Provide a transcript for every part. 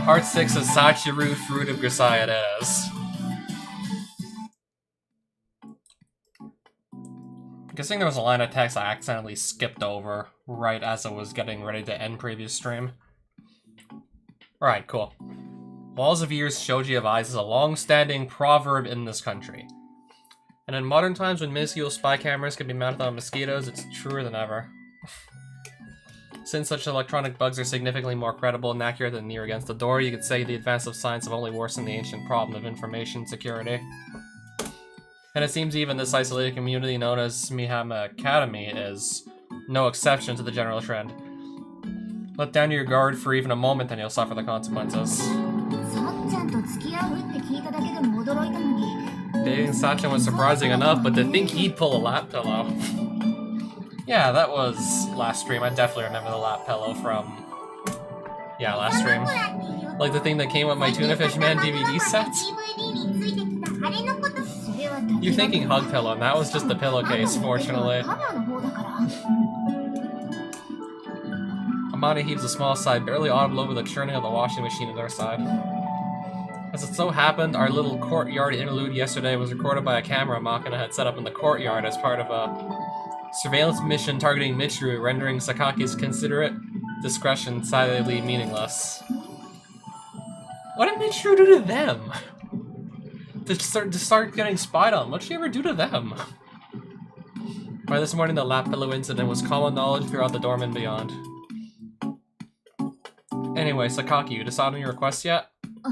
Part 6 of Sachi Fruit of Grisaia it is. Guessing there was a line of text I accidentally skipped over right as I was getting ready to end previous stream. Alright, cool. Walls of ears, shoji of eyes is a long-standing proverb in this country. And in modern times when minuscule spy cameras can be mounted on mosquitoes, it's truer than ever. Since such electronic bugs are significantly more credible and accurate than near against the door, you could say the advance of science have only worsened the ancient problem of information security. And it seems even this isolated community known as Mihama Academy is no exception to the general trend. Let down your guard for even a moment and you'll suffer the consequences. Dating Sachin was surprising enough, but to think he'd pull a lap pillow. Yeah, that was last stream. I definitely remember the lap pillow from... yeah, last stream. Like the thing that came with my Tuna Fish Man DVD sets? You're thinking hug pillow, and that was just the pillowcase, fortunately. Amani heaves a small sigh, barely audible over the churning of the washing machine at our side. As it so happened, our little courtyard interlude yesterday was recorded by a camera Makina had set up in the courtyard as part of a surveillance mission targeting Michiru, rendering Sakaki's considerate discretion silently meaningless. What did Michiru do to them? To start getting spied on, what'd she ever do to them? By this morning, the lap pillow incident was common knowledge throughout the dorm and beyond. Anyway, Sakaki, you decided on your request yet? Oh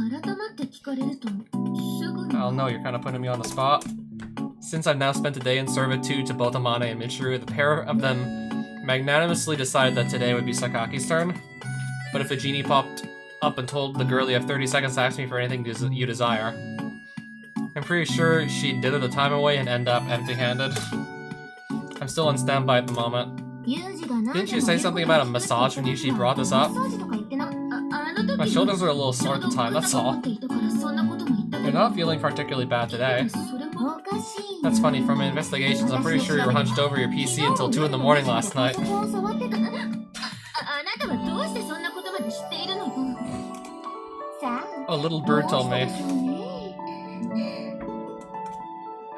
no, you're kind of putting me on the spot. Since I've now spent a day in servitude to both Amane and Michiru, the pair of them magnanimously decided that today would be Sakaki's turn. But if a genie popped up and told the girl you have 30 seconds to ask me for anything you desire, I'm pretty sure she'd dither the time away and end up empty-handed. I'm still on standby at the moment. Didn't you say something about a massage when Yushi brought this up? My shoulders were a little sore at the time, that's all. You're not feeling particularly bad today. That's funny, from my investigations, I'm pretty sure you were hunched over your PC until 2 in the morning last night. Oh, little bird told me.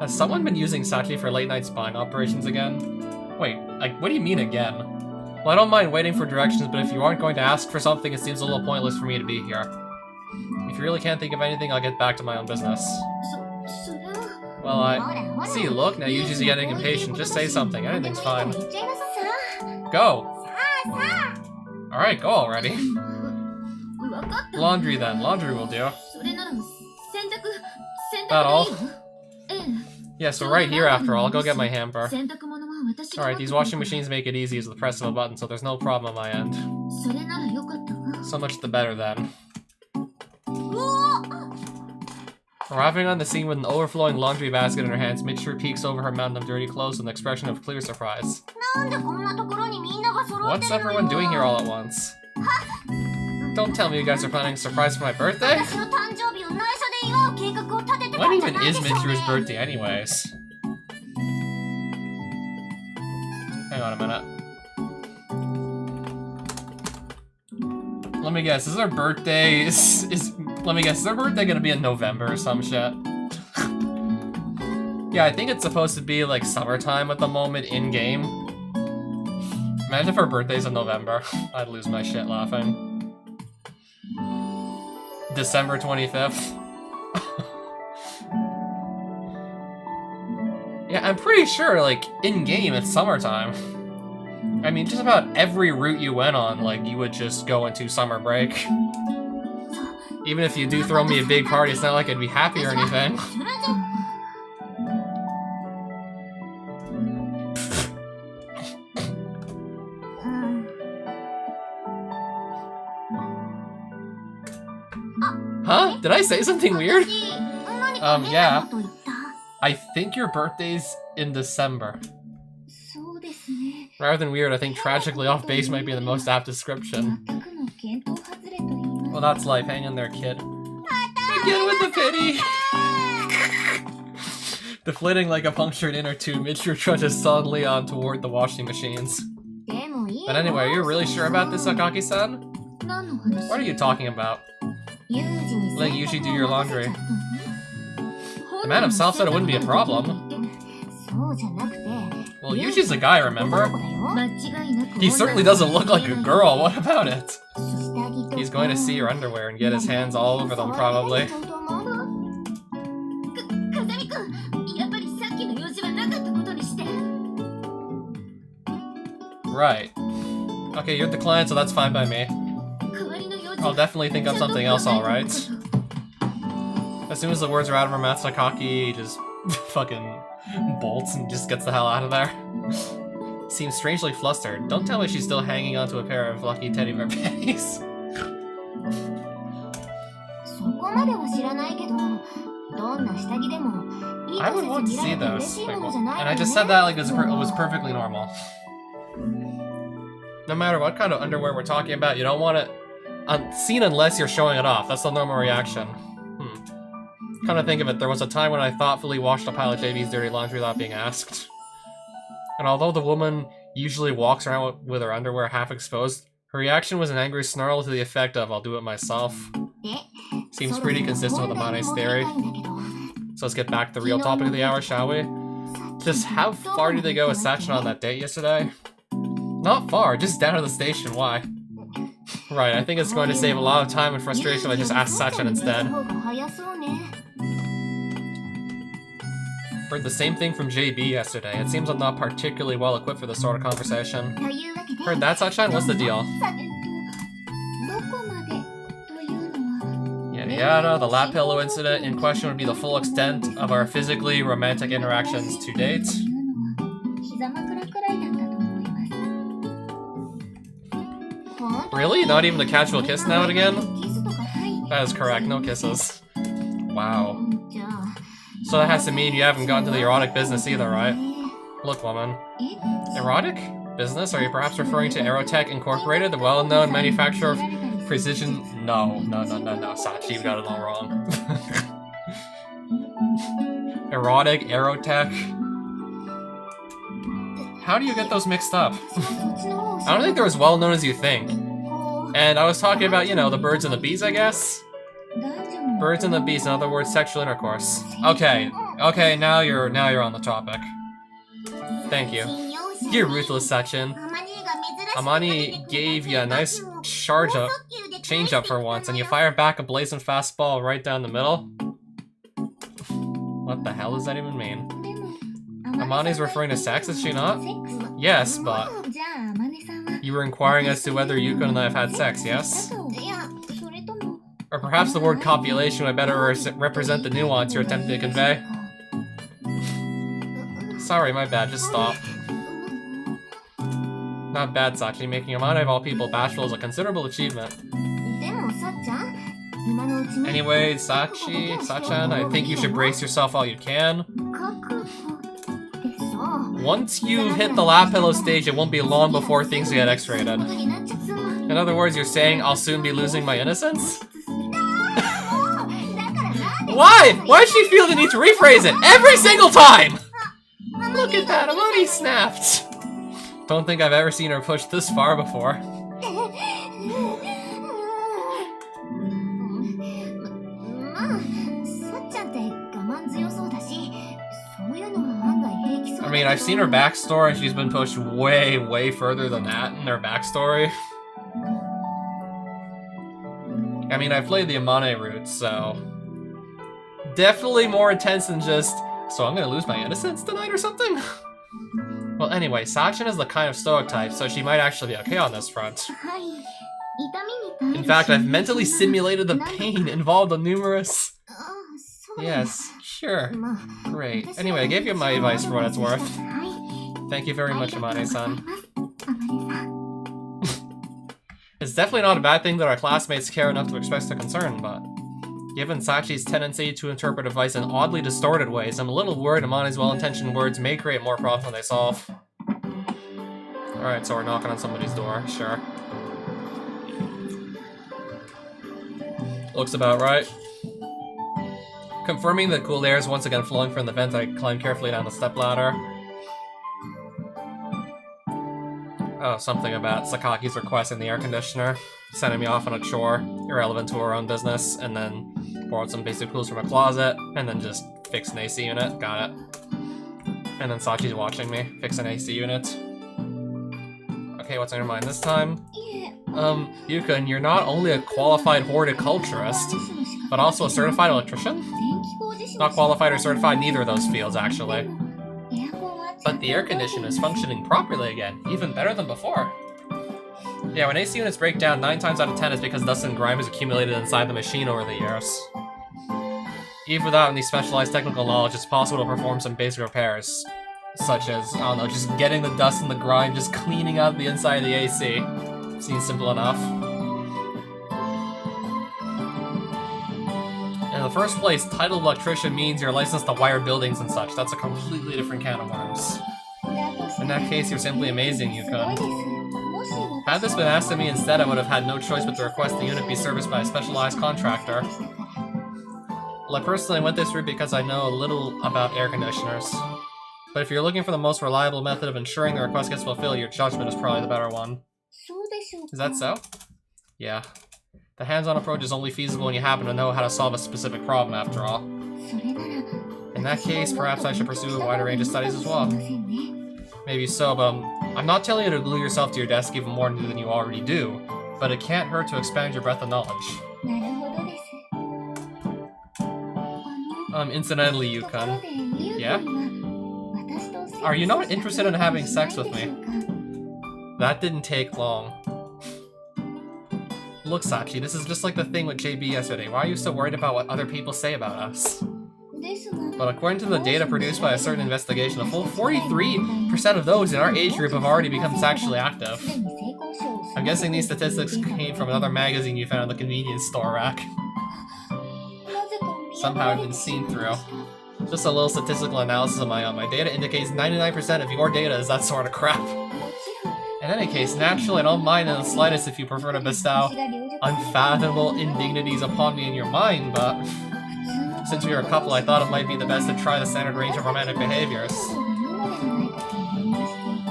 Has someone been using Sachi for late-night spying operations again? Wait, like, what do you mean again? Well, I don't mind waiting for directions, but if you aren't going to ask for something, it seems a little pointless for me to be here. If you really can't think of anything, I'll get back to my own business. Well, see, look, now Yuji's getting impatient. Just say something, anything's fine. Go! Alright, go already. Laundry then, laundry will do. That all? Yeah, so right here after all, I'll go get my hamper. Alright, these washing machines make it easy as the press of a button, so there's no problem on my end. So much the better then. Arriving on the scene with an overflowing laundry basket in her hands, Michiru peeks over her mountain of dirty clothes with an expression of clear surprise. What's everyone doing here all at once? Don't tell me you guys are planning a surprise for my birthday? When even is Michiru's birthday anyways? Hang on a minute. Let me guess, is her birthday let me guess, is her birthday gonna be in November or some shit? Yeah, I think it's supposed to be like summertime at the moment in-game. Imagine if her birthday's in November. I'd lose my shit laughing. December 25th. Yeah, I'm pretty sure, like, in-game it's summertime. I mean, just about every route you went on, like, you would just go into summer break. Even if you do throw me a big party, it's not like I'd be happy or anything. Huh? Did I say something weird? Yeah. I think your birthday's in December. Rather than weird, I think tragically off base might be the most apt description. Well, that's life. Hang in there, kid. Again with the pity! Deflating like a punctured inner tube, Michiru trudges sullenly on toward the washing machines. But anyway, are you really sure about this, Sakaki-san? What are you talking about? Letting Yuji do your laundry. The man himself said it wouldn't be a problem. Well, Yuji's a guy, remember? He certainly doesn't look like a girl, what about it? He's going to see your underwear and get his hands all over them, probably. Right. Okay, you're declined, so that's fine by me. I'll definitely think of something else, alright. As soon as the words are out of her mouth, Sakaki just fucking bolts and just gets the hell out of there. Seems strangely flustered. Don't tell me she's still hanging onto a pair of lucky teddy bear panties. I would want to see those. And I just said that like it was perfectly normal. No matter what kind of underwear we're talking about, you don't want it seen unless you're showing it off. That's the normal reaction. Come to think of it, there was a time when I thoughtfully washed a pile of JB's dirty laundry without being asked. And although the woman usually walks around with her underwear half exposed, her reaction was an angry snarl to the effect of, "I'll do it myself." Seems pretty consistent with Amane's theory. So let's get back to the real topic of the hour, shall we? Just how far did they go with Sachi on that date yesterday? Not far, just down to the station, why? Right, I think it's going to save a lot of time and frustration if I just ask Sachi instead. Heard the same thing from JB yesterday. It seems I'm not particularly well equipped for this sort of conversation. Heard that, Sachi? What's the deal? Yada yada, the lap pillow incident in question would be the full extent of our physically romantic interactions to date. Really? Not even a casual kiss now and again? That is correct, no kisses. Wow. So that has to mean you haven't gotten to the erotic business either, right? Look, woman. Erotic? Business? Are you perhaps referring to Aerotech Incorporated, the well-known manufacturer of precision... No, Sachi, you got it all wrong. Erotic, Aerotech... How do you get those mixed up? I don't think they're as well-known as you think. And I was talking about, you know, the birds and the bees, I guess? Birds and the bees, in other words, sexual intercourse. Okay, now you're on the topic. Thank you. You're ruthless, Sachin. Amani gave you a nice change up for once, and you fire back a blazing fastball right down the middle? What the hell does that even mean? Amani's referring to sex, is she not? Yes, but... You were inquiring as to whether Yuko and I have had sex, yes? Or perhaps the word copulation would better represent the nuance you're attempting to convey. Sorry, my bad, just stop. Not bad, Sachi. Making Amani of all people bashful is a considerable achievement. Anyway, Sachan, I think you should brace yourself all you can. Once you've hit the lap pillow stage, it won't be long before things get X-rated. In other words, you're saying I'll soon be losing my innocence? Why? Why does she feel the need to rephrase it every single time? Look at that, Amani snapped. Don't think I've ever seen her push this far before. I mean, I've seen her backstory and she's been pushed way, way further than that in her backstory. I mean, I've played the Amane route, so... Definitely more intense than just, so I'm gonna lose my innocence tonight or something? Well, anyway, Sachin is the kind of stoic type, so she might actually be okay on this front. In fact, I've mentally simulated the pain involved in numerous... Yes, sure. Great. Anyway, I gave you my advice for what it's worth. Thank you very much, Amane-san. It's definitely not a bad thing that our classmates care enough to express their concern, but... Given Sachi's tendency to interpret advice in oddly distorted ways, I'm a little worried Amane's well-intentioned words may create more problems than they solve. Alright, so we're knocking on somebody's door, sure. Looks about right. Confirming that cool air is once again flowing from the vent, I climb carefully down the stepladder. Oh, something about Sakaki's requesting the air conditioner, sending me off on a chore, irrelevant to her own business, and then borrowed some basic tools from a closet, and then just fixed an AC unit. Got it. And then Sachi's watching me fix an AC unit. Okay, what's on your mind this time? Yukon, you're not only a qualified horticulturist, but also a certified electrician? Not qualified or certified, neither of those fields, actually. But the air conditioner is functioning properly again, even better than before. Yeah, when AC units break down, 9 times out of 10 is because dust and grime has accumulated inside the machine over the years. Even without any specialized technical knowledge, it's possible to perform some basic repairs. Such as, I don't know, just getting the dust and the grime, just cleaning out the inside of the AC. Seems simple enough. In the first place, titled electrician means you're licensed to wire buildings and such. That's a completely different can of worms. In that case, you're simply amazing, Yukon. Had this been asked of me instead, I would have had no choice but to request the unit be serviced by a specialized contractor. Well, I personally went this route because I know a little about air conditioners. But if you're looking for the most reliable method of ensuring the request gets fulfilled, your judgment is probably the better one. Is that so? Yeah. The hands-on approach is only feasible when you happen to know how to solve a specific problem, after all. In that case, perhaps I should pursue a wider range of studies as well. Maybe so, but I'm not telling you to glue yourself to your desk even more than you already do, but it can't hurt to expand your breadth of knowledge. Incidentally, Yukon. Yeah? Are you not interested in having sex with me? That didn't take long. Look, Sachi, this is just like the thing with JB yesterday. Why are you so worried about what other people say about us? But according to the data produced by a certain investigation, a full 43% of those in our age group have already become sexually active. I'm guessing these statistics came from another magazine you found in the convenience store rack. Somehow I've been seen through. Just a little statistical analysis of my own. My data indicates 99% of your data is that sort of crap. In any case, naturally I don't mind in the slightest if you prefer to bestow unfathomable indignities upon me in your mind, but since we are a couple, I thought it might be the best to try the standard range of romantic behaviors.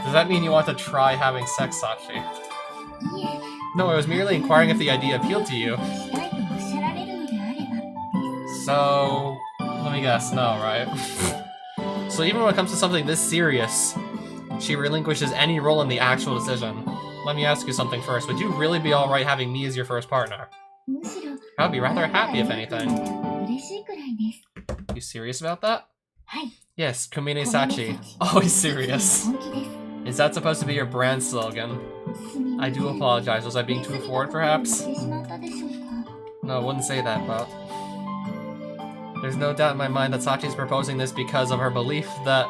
Does that mean you want to try having sex, Sachi? No, I was merely inquiring if the idea appealed to you. So, let me guess, no, right? So even when it comes to something this serious, she relinquishes any role in the actual decision. Let me ask you something first. Would you really be alright having me as your first partner? I would be rather happy, if anything. You serious about that? Yes, Komine Sachi. Always serious. Is that supposed to be your brand slogan? I do apologize. Was I being too forward, perhaps? No, I wouldn't say that, but... There's no doubt in my mind that Sachi's proposing this because of her belief that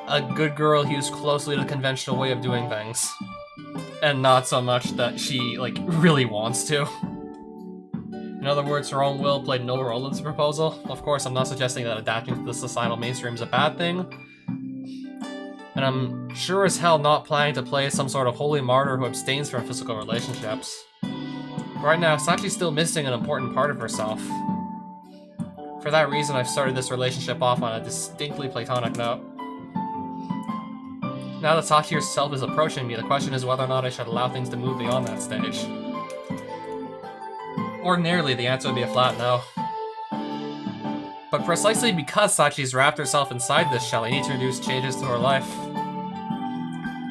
a good girl hews closely to the conventional way of doing things. And not so much that she, like, really wants to. In other words, her own will played no role in this proposal. Of course, I'm not suggesting that adapting to the societal mainstream is a bad thing. And I'm sure as hell not planning to play some sort of holy martyr who abstains from physical relationships. Right now, Sachi's still missing an important part of herself. For that reason, I've started this relationship off on a distinctly platonic note. Now that Sachi herself is approaching me, the question is whether or not I should allow things to move beyond that stage. Ordinarily, the answer would be a flat no. But precisely because Sachi's wrapped herself inside this shell, I need to introduce changes to her life.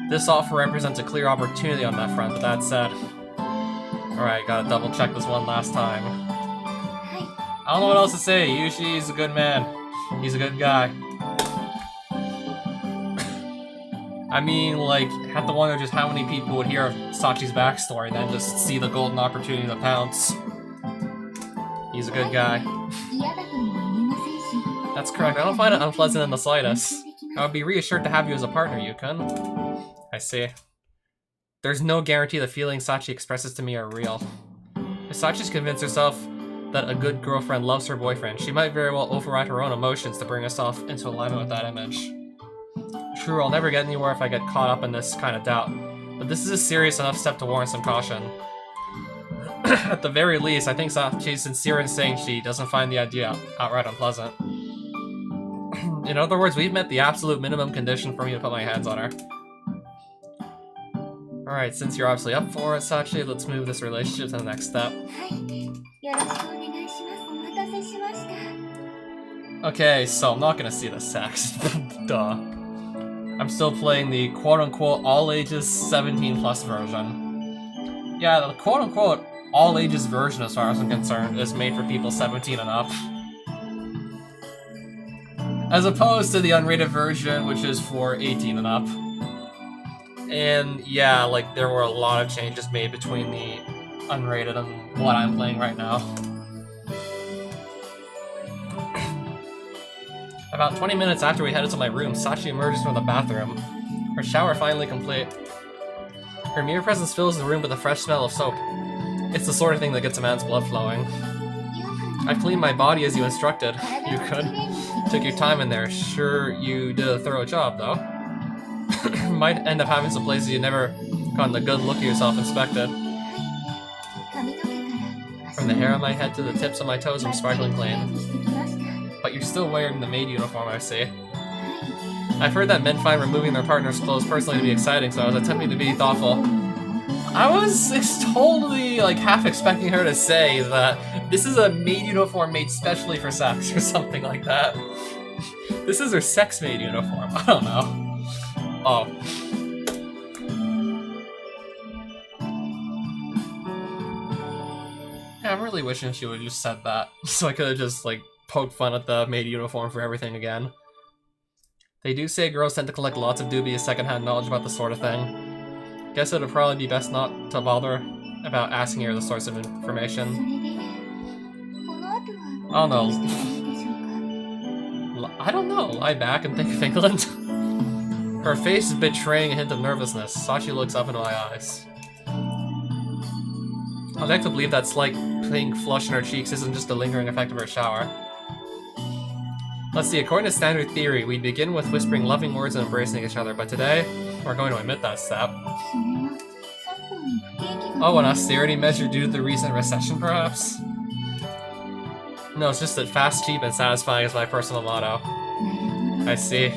This offer represents a clear opportunity on that front, but that said... Alright, gotta double check this one last time. I don't know what else to say. Yushi's a good man. He's a good guy. I mean, like, have to wonder just how many people would hear of Sachi's backstory and then just see the golden opportunity to pounce. He's a good guy. That's correct. I don't find it unpleasant in the slightest. I would be reassured to have you as a partner, Yukon. I see. There's no guarantee the feelings Sachi expresses to me are real. If Sachi's convinced herself that a good girlfriend loves her boyfriend, she might very well override her own emotions to bring herself into alignment with that image. True, I'll never get anywhere if I get caught up in this kind of doubt, but this is a serious enough step to warrant some caution. At the very least, I think Sachi's sincere in saying she doesn't find the idea outright unpleasant. In other words, we've met the absolute minimum condition for me to put my hands on her. Alright, since you're obviously up for it, Sachi, let's move this relationship to the next step. Okay, so I'm not gonna see the sex. Duh. I'm still playing the quote-unquote all-ages 17+ version. Yeah, the quote-unquote all-ages version, as far as I'm concerned, is made for people 17 and up. As opposed to the unrated version, which is for 18 and up. And yeah, like, there were a lot of changes made between the unrated and what I'm playing right now. About 20 minutes after we headed to my room, Sachi emerges from the bathroom. Her shower finally complete. Her mere presence fills the room with a fresh smell of soap. It's the sort of thing that gets a man's blood flowing. I've cleaned my body as you instructed. You could. Took your time in there. Sure, you did a thorough job, though. Might end up having some places you never gotten a good look at yourself inspected. From the hair on my head to the tips of my toes, I'm sparkling clean. But you're still wearing the maid uniform, I see. I've heard that men find removing their partner's clothes personally to be exciting, so I was attempting to be thoughtful. I was totally, like, half expecting her to say that this is a maid uniform made specially for sex or something like that. This is her sex maid uniform. I don't know. Oh. Yeah, I'm really wishing she would have just said that, so I could have just, like, poked fun at the maid uniform for everything again. They do say girls tend to collect lots of dubious secondhand knowledge about this sort of thing. Guess it would probably be best not to bother about asking her the source of information. I don't know. I don't know. Lie back and think of England. Her face is betraying a hint of nervousness. Sachi looks up into my eyes. I'd like to believe that slight pink flush in her cheeks isn't just a lingering effect of her shower. Let's see, according to standard theory, we begin with whispering loving words and embracing each other, but today, we're going to omit that step. Oh, an austerity measure due to the recent recession, perhaps? No, it's just that fast, cheap, and satisfying is my personal motto. I see.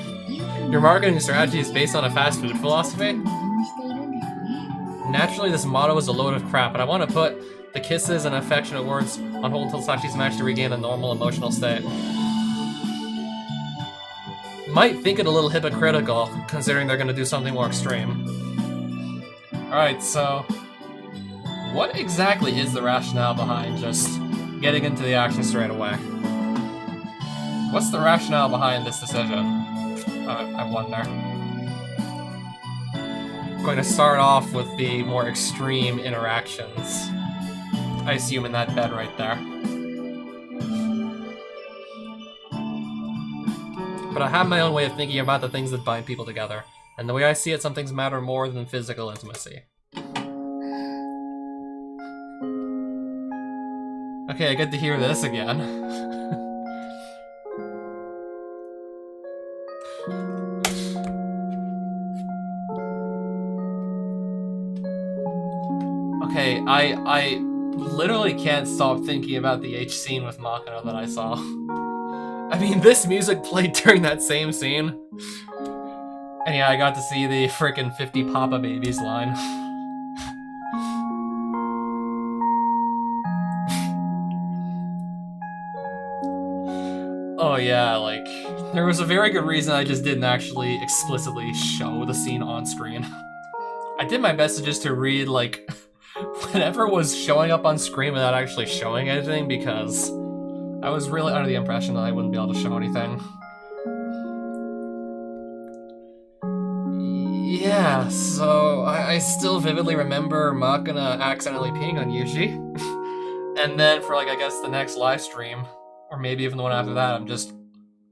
Your marketing strategy is based on a fast food philosophy? Naturally, this motto is a load of crap, but I want to put the kisses and affectionate words on hold until Sachi's managed to regain a normal emotional state. Might think it a little hypocritical, considering they're going to do something more extreme. Alright, so what exactly is the rationale behind just getting into the action straight away? What's the rationale behind this decision? I wonder. I'm going to start off with the more extreme interactions. I assume in that bed right there. But I have my own way of thinking about the things that bind people together. And the way I see it, some things matter more than physical intimacy. Okay, I get to hear this again. Okay, I literally can't stop thinking about the H scene with Machina that I saw. I mean, this music played during that same scene. And yeah, I got to see the frickin' 50 Papa Babies line. Oh yeah, like, there was a very good reason I just didn't actually explicitly show the scene on screen. I did my best just to read, like, whatever was showing up on screen without actually showing anything, because I was really under the impression that I wouldn't be able to show anything. Yeah, so I still vividly remember Machina accidentally peeing on Yuji. And then for, like, I guess the next live stream, or maybe even the one after that, I'm just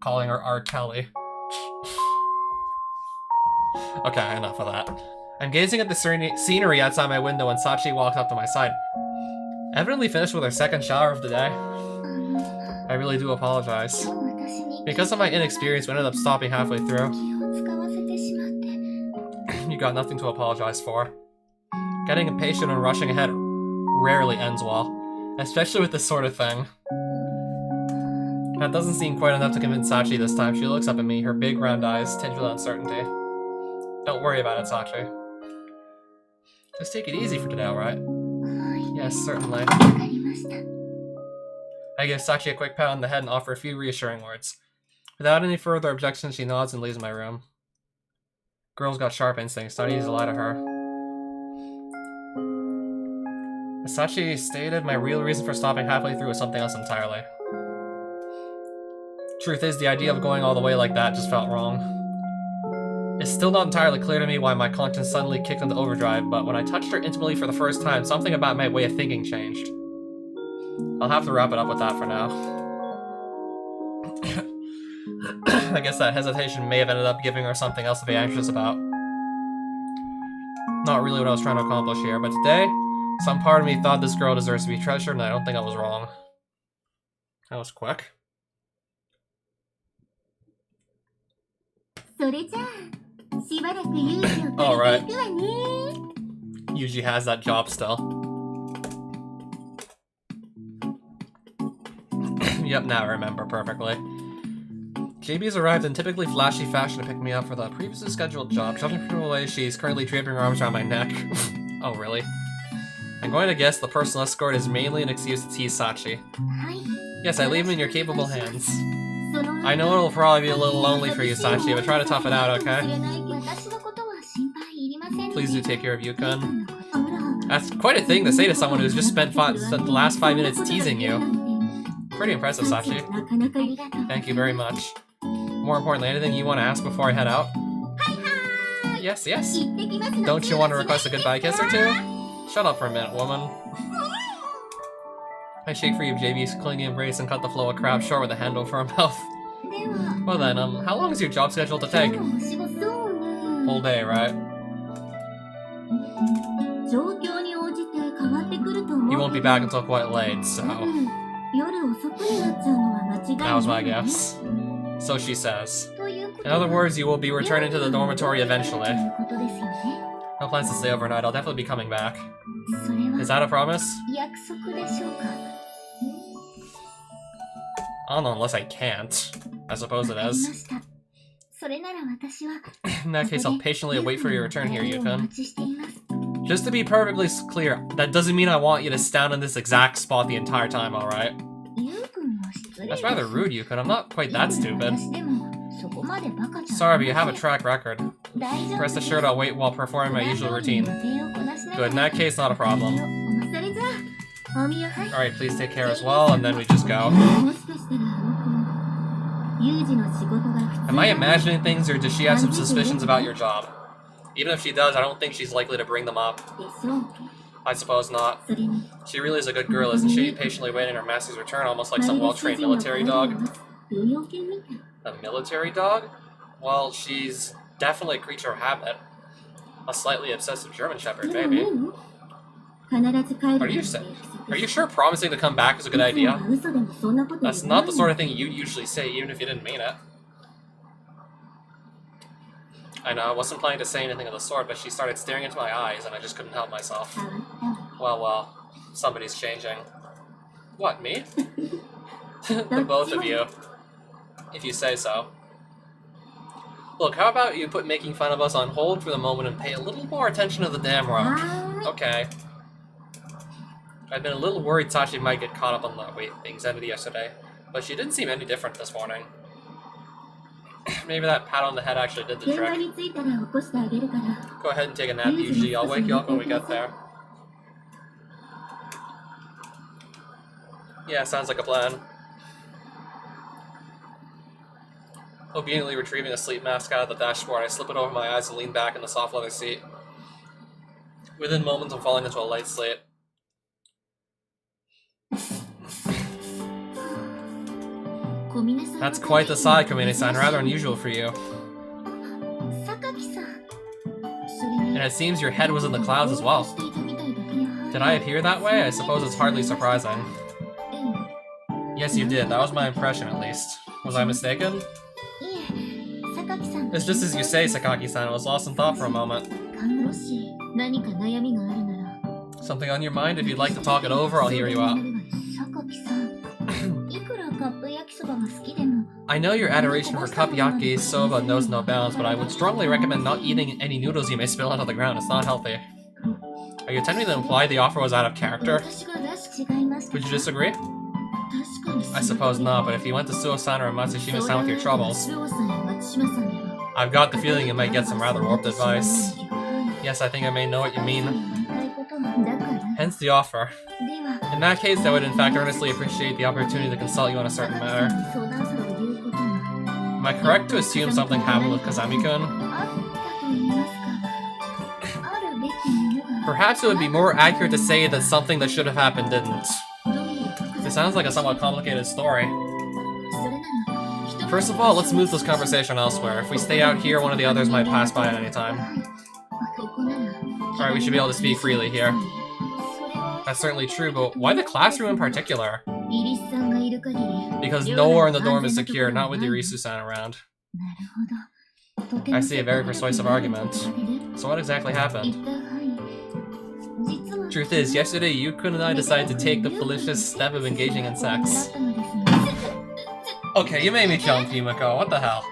calling her R. Kelly. Okay, enough of that. I'm gazing at the scenery outside my window when Sachi walks up to my side. Evidently finished with her second shower of the day. I really do apologize. Because of my inexperience, we ended up stopping halfway through. You got nothing to apologize for. Getting impatient and rushing ahead rarely ends well, especially with this sort of thing. That doesn't seem quite enough to convince Sachi this time. She looks up at me, her big round eyes tinged with uncertainty. Don't worry about it, Sachi. Just take it easy for today, alright? Yes, certainly. I give Sachi a quick pat on the head and offer a few reassuring words. Without any further objections, she nods and leaves my room. Girl's got sharp instincts, not easy to lie to her. As Sachi stated, my real reason for stopping halfway through was something else entirely. Truth is, the idea of going all the way like that just felt wrong. It's still not entirely clear to me why my conscience suddenly kicked into overdrive, but when I touched her intimately for the first time, something about my way of thinking changed. I'll have to wrap it up with that for now. I guess that hesitation may have ended up giving her something else to be anxious about. Not really what I was trying to accomplish here, but today, some part of me thought this girl deserves to be treasured, and I don't think I was wrong. That was quick. Alright. Yuji has that job still. Yep, now I remember perfectly. JB's arrived in typically flashy fashion to pick me up for the previously scheduled job. Shoving her away, she's currently draping her arms around my neck. Oh, really? I'm going to guess the personal escort is mainly an excuse to tease Sachi. Yes, I leave him in your capable hands. I know it'll probably be a little lonely for you, Sachi, but try to tough it out, okay? Please do take care of Yukon. That's quite a thing to say to someone who's just spent the last 5 minutes teasing you. Pretty impressive, Sachi. Thank you very much. More importantly, anything you want to ask before I head out? Yes, yes. Don't you want to request a goodbye kiss or two? Shut up for a minute, woman. I shake free of JB's clingy embrace and cut the flow of crab short with a hand over her mouth. Well then, how long is your job scheduled to take? Whole day, right? You won't be back until quite late, so... That was my guess. So she says. In other words, you will be returning to the dormitory eventually. No plans to stay overnight, I'll definitely be coming back. Is that a promise? I don't know, unless I can't. I suppose it is. In that case, I'll patiently wait for your return here, Yukon. Just to be perfectly clear, that doesn't mean I want you to stand in this exact spot the entire time, alright? That's rather rude, Yukon. I'm not quite that stupid. Sorry, but you have a track record. Rest assured I'll wait while performing my usual routine. Good, in that case, not a problem. Alright, please take care as well, and then we just go. Am I imagining things, or does she have some suspicions about your job? Even if she does, I don't think she's likely to bring them up. I suppose not. She really is a good girl, isn't she? Patiently waiting her master's return, almost like some well-trained military dog. A military dog? Well, she's definitely a creature of habit. A slightly obsessive German Shepherd, maybe. Are you sure promising to come back is a good idea? That's not the sort of thing you usually say, even if you didn't mean it. I know, I wasn't planning to say anything of the sort, but she started staring into my eyes, and I just couldn't help myself. Well, somebody's changing. What, me? The both of you. If you say so. Look, how about you put making fun of us on hold for the moment and pay a little more attention to the damn rock? Okay. I've been a little worried Sachi might get caught up on the way things ended yesterday, but she didn't seem any different this morning. Maybe that pat on the head actually did the trick. Go ahead and take a nap, Yuji. I'll wake you up when we get there. Yeah, sounds like a plan. Obediently retrieving a sleep mask out of the dashboard, I slip it over my eyes and lean back in the soft leather seat. Within moments, I'm falling into a light sleep. That's quite the sigh, Komine-san, rather unusual for you. And it seems your head was in the clouds as well. Did I appear that way? I suppose it's hardly surprising. Yes, you did. That was my impression, at least. Was I mistaken? It's just as you say, Sakaki-san. I was lost in thought for a moment. Something on your mind? If you'd like to talk it over, I'll hear you out. I know your adoration for cup yaki soba knows no bounds, but I would strongly recommend not eating any noodles you may spill onto the ground. It's not healthy. Are you attempting to imply the offer was out of character? Would you disagree? I suppose not, but if you went to Suo-san or Matsushima-san with your troubles, I've got the feeling you might get some rather warped advice. Yes, I think I may know what you mean. Hence the offer. In that case, I would in fact earnestly appreciate the opportunity to consult you on a certain matter. Am I correct to assume something happened with Kazami-kun? Perhaps it would be more accurate to say that something that should have happened didn't. It sounds like a somewhat complicated story. First of all, let's move this conversation elsewhere. If we stay out here, one of the others might pass by at any time. Alright, we should be able to speak freely here. That's certainly true, but why the classroom in particular? Because nowhere in the dorm is secure, not with Irisu-san around. I see, a very persuasive argument. So what exactly happened? Truth is, yesterday Yukun and I decided to take the malicious step of engaging in sex. Okay, you made me jump, Yumiko. What the hell?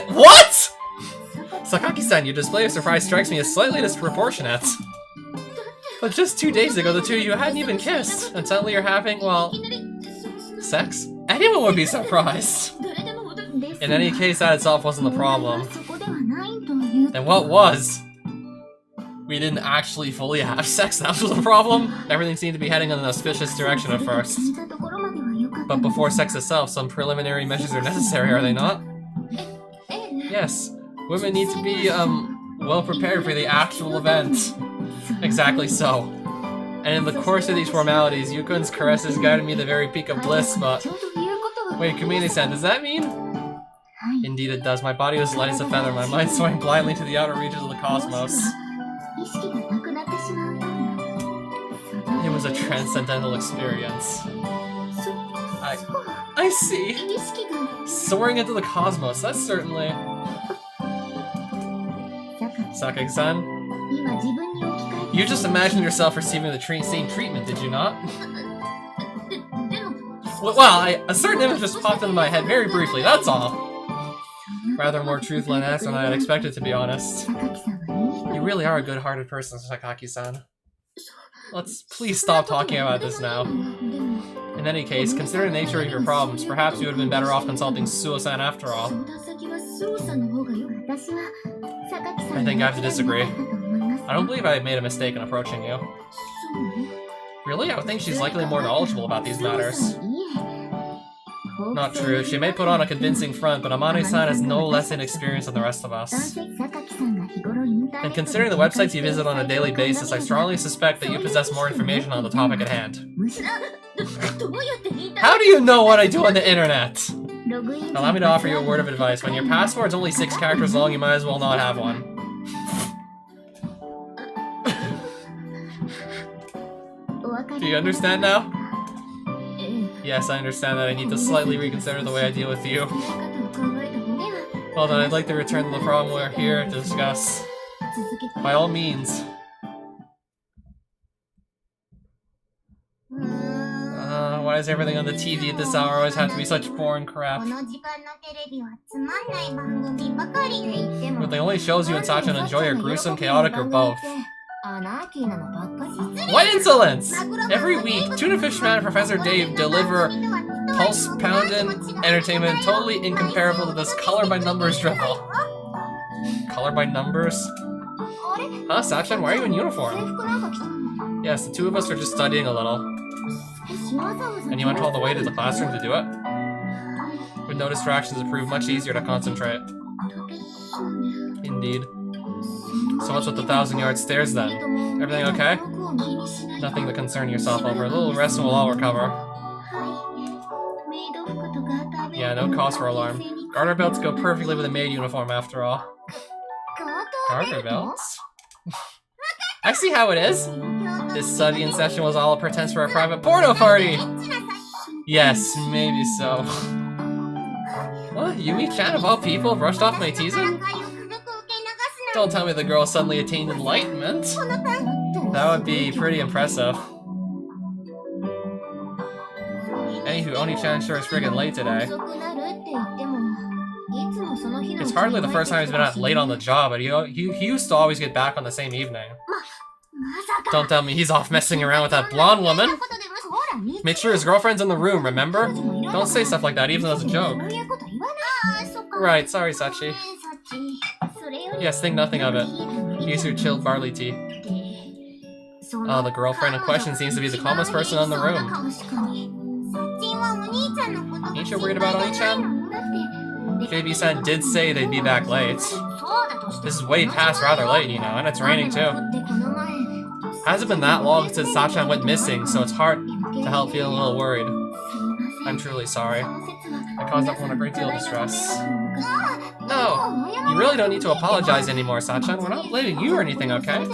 What?! Sakaki-san, your display of surprise strikes me as slightly disproportionate. But just 2 days ago, the two of you hadn't even kissed, and suddenly you're having, well, sex? Anyone would be surprised! In any case, that itself wasn't the problem. Then what was? We didn't actually fully have sex, that was the problem? Everything seemed to be heading in an auspicious direction at first. But before sex itself, some preliminary measures are necessary, are they not? Yes. Women need to be, well prepared for the actual event. Exactly so. And in the course of these formalities, Yukun's caresses guided me to the very peak of bliss, but... Wait, Kumine-san, does that mean? Indeed it does. My body was light as a feather, my mind soaring blindly to the outer reaches of the cosmos. It was a transcendental experience. I see. Soaring into the cosmos, that's certainly... Sakaki-san? You just imagined yourself receiving the same treatment, did you not? Well, a certain image just popped into my head very briefly, that's all. Rather more truthful and honest than I had expected, to be honest. You really are a good-hearted person, Sakaki-san. Let's please stop talking about this now. In any case, considering the nature of your problems, perhaps you would have been better off consulting Suo-san after all. I think I have to disagree. I don't believe I made a mistake in approaching you. Really? I would think she's likely more knowledgeable about these matters. Not true. She may put on a convincing front, but Amane-san has no less inexperience than the rest of us. And considering the websites you visit on a daily basis, I strongly suspect that you possess more information on the topic at hand. How do you know what I do on the internet? Allow me to offer you a word of advice. When your password's only 6 characters long, you might as well not have one. Do you understand now? Yes, I understand that I need to slightly reconsider the way I deal with you. Well then, I'd like to return to the problem we're here to discuss. By all means. Why does everything on the TV at this hour always have to be such boring crap? But the only shows you and Sachi enjoy are gruesome, chaotic, or both. What insolence! Every week, Tuna Fish Man and Professor Dave deliver pulse-pounding entertainment totally incomparable to this color-by-numbers drivel. Color by numbers? Huh, Sachin, why are you in uniform? Yes, the two of us are just studying a little. And you went all the way to the classroom to do it? With no distractions, it proved much easier to concentrate. Indeed. So what's with the 1,000-yard stairs then? Everything okay? Nothing to concern yourself over. A little rest and we'll all recover. Yeah, no cause for alarm. Garter belts go perfectly with a maid uniform after all. Garter belts? I see how it is. This studying session was all a pretense for a private porno party! Yes, maybe so. What? Yumi-chan of all people brushed off my teasing? Don't tell me the girl suddenly attained enlightenment. That would be pretty impressive. Anywho, Oni-chan sure is friggin' late today. It's hardly the first time he's been out late on the job, but he used to always get back on the same evening. Don't tell me he's off messing around with that blonde woman. Make sure his girlfriend's in the room, remember? Don't say stuff like that, even though it's a joke. Right, sorry, Sachi. Yes, think nothing of it. Use your chilled barley tea. Oh, the girlfriend in question seems to be the calmest person in the room. Ain't you worried about Oni-chan? JB-san did say they'd be back late. This is way past rather late, you know, and it's raining too. Hasn't been that long since Sachan went missing, so it's hard to help feel a little worried. I'm truly sorry. I caused everyone a great deal of distress. No, you really don't need to apologize anymore, Sachan. We're not blaming you or anything, okay? Of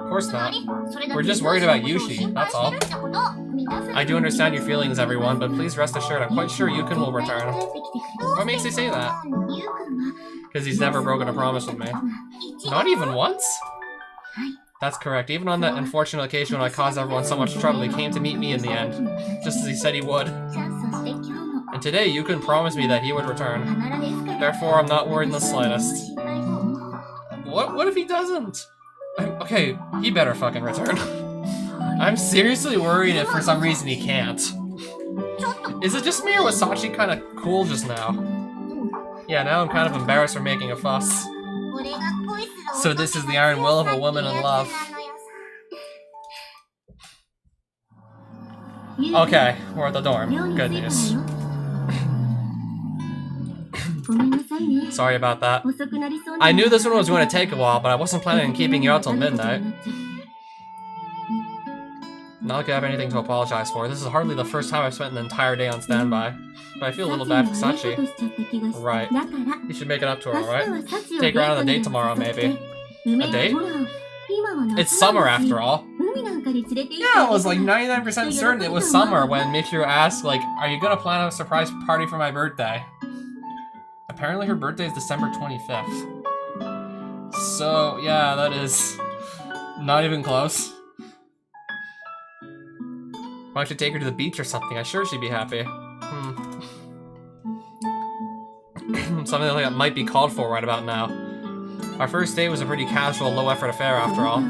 course not. We're just worried about Yushi, that's all. I do understand your feelings, everyone, but please rest assured I'm quite sure Yukon will return. What makes you say that? Because he's never broken a promise with me. Not even once? That's correct. Even on that unfortunate occasion when I caused everyone so much trouble, he came to meet me in the end, just as he said he would. And today, Yukon promised me that he would return. Therefore, I'm not worried in the slightest. What if he doesn't? Okay, he better fucking return. I'm seriously worried if for some reason he can't. Is it just me or was Sachi kind of cool just now? Yeah, now I'm kind of embarrassed for making a fuss. So this is the iron will of a woman in love. Okay, we're at the dorm. Good news. Sorry about that. I knew this one was going to take a while, but I wasn't planning on keeping you out till midnight. Not like I have anything to apologize for. This is hardly the first time I've spent an entire day on standby. But I feel a little bad for Sachi. Right. You should make it up to her, alright? Take her out on a date tomorrow, maybe. A date? It's summer, after all. Yeah, I was like 99% certain it was summer when Michiru asked, like, are you gonna plan a surprise party for my birthday? Apparently her birthday is December 25th. So, yeah, that is not even close. Why don't you take her to the beach or something? I'm sure she'd be happy. Something like that might be called for right about now. Our first date was a pretty casual, low-effort affair, after all.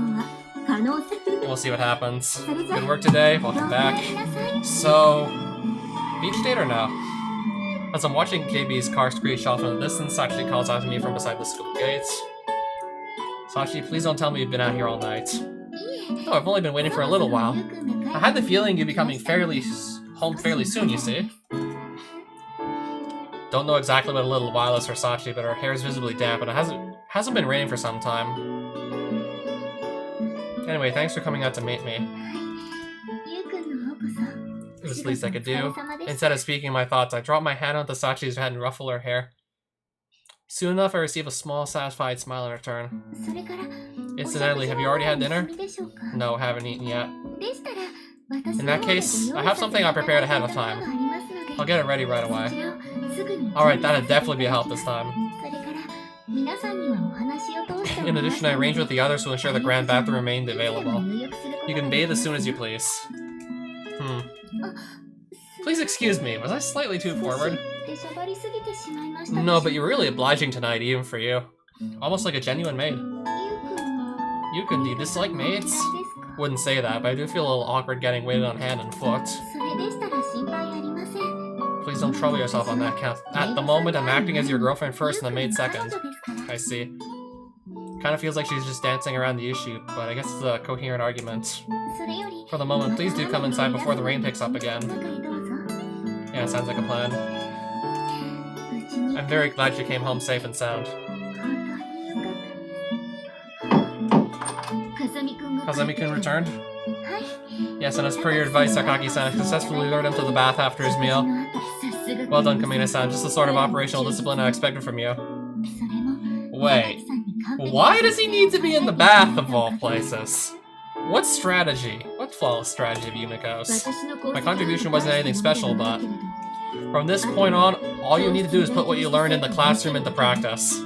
We'll see what happens. Good work today. Welcome back. So, beach date or no? As I'm watching JB's car screech off in the distance, Sachi calls out to me from beside the school gates. Sachi, please don't tell me you've been out here all night. No, I've only been waiting for a little while. I had the feeling you'd be coming home fairly soon, you see. Don't know exactly what a little while is for Sachi, but her hair is visibly damp and it hasn't been raining for some time. Anyway, thanks for coming out to meet me. It was the least I could do. Instead of speaking my thoughts, I dropped my hand onto Sachi's head and ruffled her hair. Soon enough, I received a small, satisfied smile in return. Incidentally, have you already had dinner? No, haven't eaten yet. In that case, I have something I prepared ahead of time. I'll get it ready right away. Alright, that'd definitely be a help this time. In addition, I arranged with the others to ensure the grand bathroom remained available. You can bathe as soon as you please. Please excuse me, was I slightly too forward? No, but you're really obliging tonight, even for you. Almost like a genuine maid. Yukon, do you dislike maids? Wouldn't say that, but I do feel a little awkward getting waited on hand and foot. Please don't trouble yourself on that count. At the moment, I'm acting as your girlfriend first and the maid second. I see. Kind of feels like she's just dancing around the issue, but I guess it's a coherent argument. For the moment, please do come inside before the rain picks up again. Yeah, sounds like a plan. I'm very glad you came home safe and sound. Kazami-kun returned? Yes, and as per your advice, Sakaki-san successfully lured him to the bath after his meal. Well done, Kamina-san. Just the sort of operational discipline I expected from you. Wait. Why does he need to be in the bath of all places? What strategy? What flawless strategy of Yumiko's? My contribution wasn't anything special, but from this point on, all you need to do is put what you learned in the classroom into practice.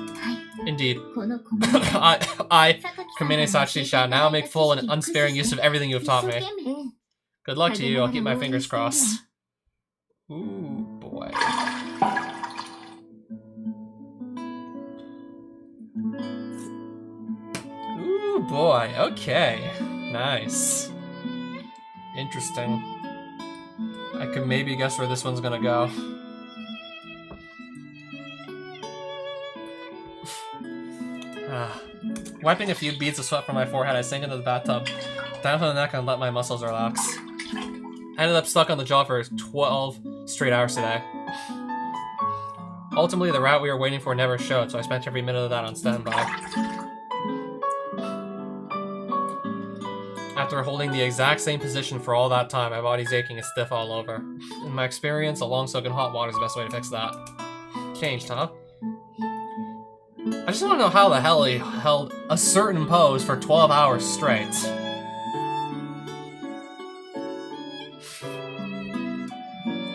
Indeed. I, Kamine Sachi, shall now make full and unsparing use of everything you have taught me. Good luck to you, I'll keep my fingers crossed. Ooh, boy. Ooh, boy, okay. Nice. Interesting. I could maybe guess where this one's gonna go. Wiping a few beads of sweat from my forehead, I sank into the bathtub, down from the neck and let my muscles relax. I ended up stuck on the jaw for 12 straight hours today. Ultimately, the route we were waiting for never showed, so I spent every minute of that on standby. After holding the exact same position for all that time, my body's aching and stiff all over. In my experience, a long soak in hot water is the best way to fix that. Changed, huh? I just want to know how the hell he held a certain pose for 12 hours straight.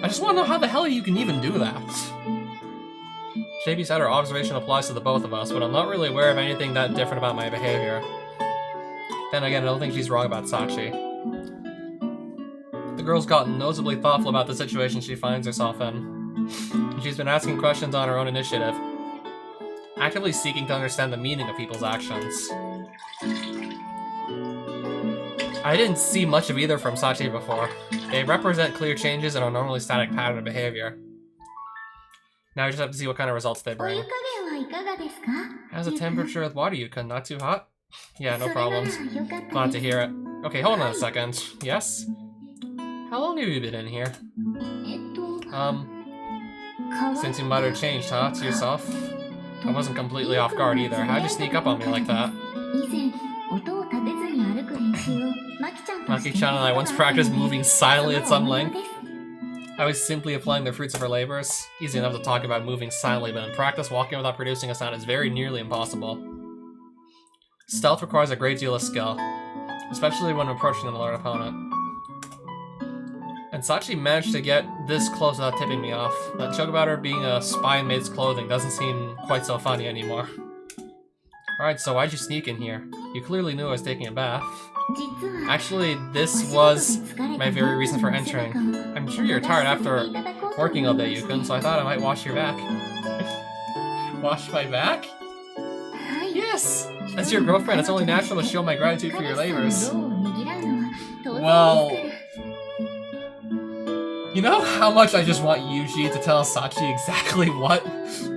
I just want to know how the hell you can even do that. JB said her observation applies to the both of us, but I'm not really aware of anything that different about my behavior. Then again, I don't think she's wrong about Sachi. The girl's gotten noticeably thoughtful about the situation she finds herself in. She's been asking questions on her own initiative, actively seeking to understand the meaning of people's actions. I didn't see much of either from Sachi before. They represent clear changes in our normally static pattern of behavior. Now we just have to see what kind of results they bring. How's the temperature with water, Yukon? Not too hot? Yeah, no problems. Glad to hear it. Okay, hold on a second. Yes? How long have you been in here? Since you might have changed, huh? To yourself? I wasn't completely off guard either. How'd you sneak up on me like that? Maki-chan and I once practiced moving silently at some length. I was simply applying the fruits of her labors. Easy enough to talk about moving silently, but in practice, walking without producing a sound is very nearly impossible. Stealth requires a great deal of skill, especially when approaching an alert opponent. And Sachi managed to get this close without tipping me off. That joke about her being a spy in maid's clothing doesn't seem quite so funny anymore. Alright, so why'd you sneak in here? You clearly knew I was taking a bath. Actually, this was my very reason for entering. I'm sure you're tired after working all day, Yukon, so I thought I might wash your back. Wash my back? Yes! As your girlfriend, it's only natural to show my gratitude for your labors. Well... You know how much I just want Yuji to tell Sachi exactly what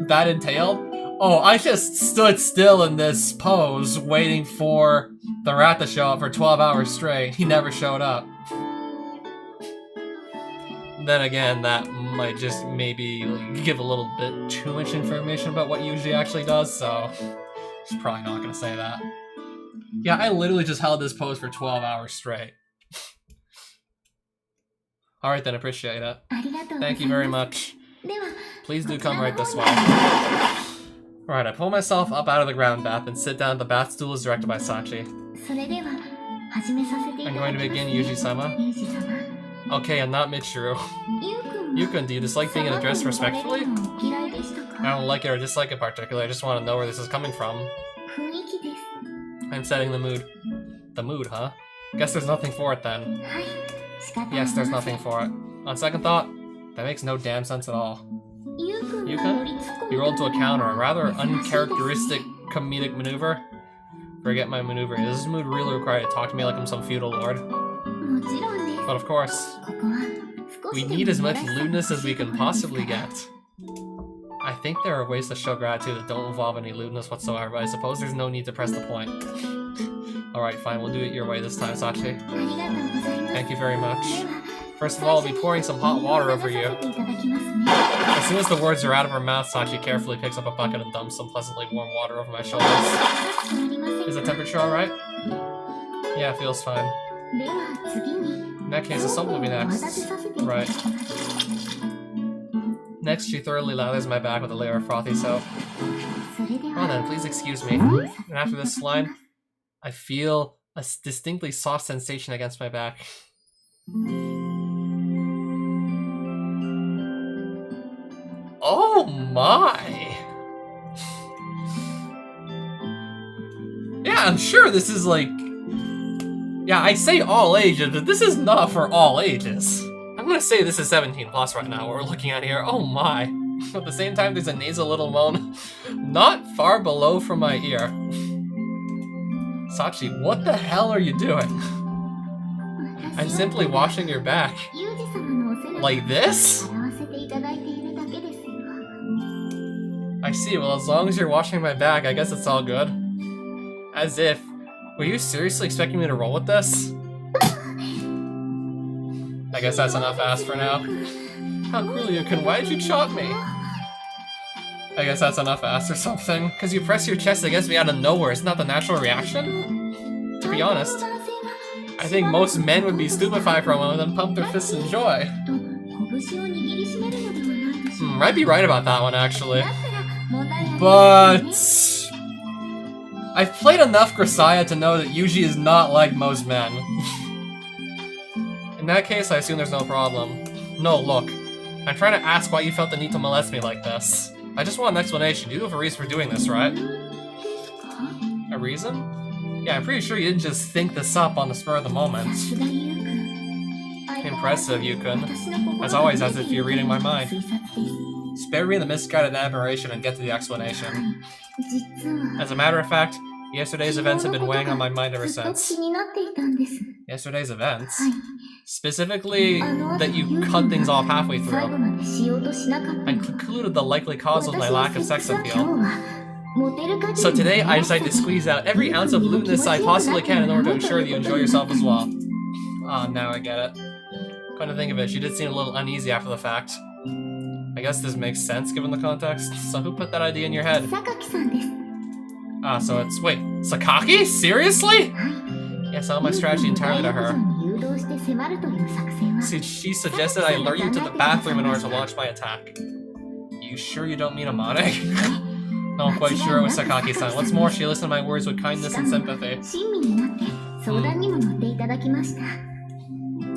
that entailed? Oh, I just stood still in this pose, waiting for the rat to show up for 12 hours straight. He never showed up. Then again, that might just maybe give a little bit too much information about what Yuji actually does, so... She's probably not gonna say that. Yeah, I literally just held this pose for 12 hours straight. Alright then, appreciate it. Thank you very much. Please do come right this way. Alright, I pull myself up out of the ground bath and sit down at the bath stool as directed by Sachi. I'm going to begin, Yuji-sama. Okay, I'm not Michiru. Yukon, do you dislike being addressed respectfully? I don't like it or dislike it particularly, I just want to know where this is coming from. I'm setting the mood. The mood, huh? Guess there's nothing for it then. Yes, there's nothing for it. On second thought, that makes no damn sense at all. Yukon? You rolled to a counter, a rather uncharacteristic comedic maneuver. Forget my maneuvering. Does this mood really require you to talk to me like I'm some feudal lord? But of course, we need as much lewdness as we can possibly get. I think there are ways to show gratitude that don't involve any lewdness whatsoever, but I suppose there's no need to press the point. Alright, fine, we'll do it your way this time, Sachi. Thank you very much. First of all, I'll be pouring some hot water over you. As soon as the words are out of her mouth, Sachi carefully picks up a bucket and dumps some pleasantly warm water over my shoulders. Is the temperature alright? Yeah, it feels fine. In that case, the soap will be next. Right. Next, she thoroughly lathers my back with a layer of frothy soap. Well then, please excuse me. And after this slime, I feel a distinctly soft sensation against my back. Oh my! Yeah, I'm sure this is like... Yeah, I say all ages, but this is not for all ages. I'm gonna say this is 17 plus right now, what we're looking at here. Oh my. At the same time, there's a nasal little moan not far below from my ear. Sachi, what the hell are you doing? I'm simply washing your back. Like this? I see, well as long as you're washing my back, I guess it's all good. As if. Were you seriously expecting me to roll with this? I guess that's enough asked for now. How cruel you can, why did you chop me? I guess that's enough asked or something. Cause you press your chest against me out of nowhere, isn't that the natural reaction? To be honest, I think most men would be stupefied for a moment and pump their fists in joy. Might be right about that one, actually. But I've played enough Grisaia to know that Yuji is not like most men. In that case, I assume there's no problem. No, look. I'm trying to ask why you felt the need to molest me like this. I just want an explanation. You do have a reason for doing this, right? A reason? Yeah, I'm pretty sure you didn't just think this up on the spur of the moment. Impressive, Yukun. As always, as if you're reading my mind. Spare me the misguided admiration and get to the explanation. As a matter of fact, yesterday's events have been weighing on my mind ever since. Yesterday's events? Specifically, that you cut things off halfway through. I concluded the likely cause was my lack of sex appeal. So today, I decided to squeeze out every ounce of lewdness I possibly can in order to ensure that you enjoy yourself as well. Ah, now I get it. Come to think of it, she did seem a little uneasy after the fact. I guess this makes sense given the context. So who put that idea in your head? Ah, so it's... Wait, Sakaki? Seriously? Yes, I owe my strategy entirely to her. See, she suggested I lure you to the bathroom in order to launch my attack. You sure you don't mean Amane? No, I'm quite sure it was Sakaki-san. What's more, she listened to my words with kindness and sympathy.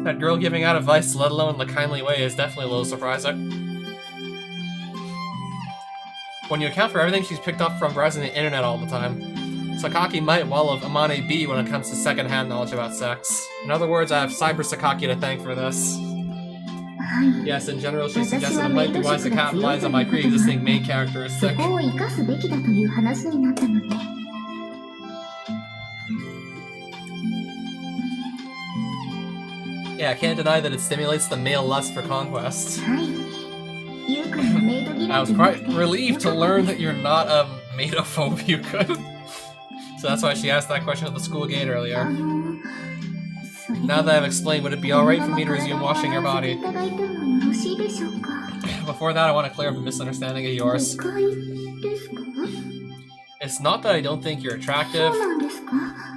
That girl giving out advice, let alone in the kindly way, is definitely a little surprising. When you account for everything she's picked up from browsing the internet all the time, Sakaki might well have Amane be when it comes to second-hand knowledge about sex. In other words, I have Cyber Sakaki to thank for this. Yes, in general, she suggested it might be wise to capitalize on my pre-existing main characteristic. Yeah, I can't deny that it stimulates the male lust for conquest. I was quite relieved to learn that you're not a maidophobe, you could. So that's why she asked that question at the school gate earlier. Now that I've explained, would it be alright for me to resume washing your body? Before that, I want to clear up a misunderstanding of yours. It's not that I don't think you're attractive.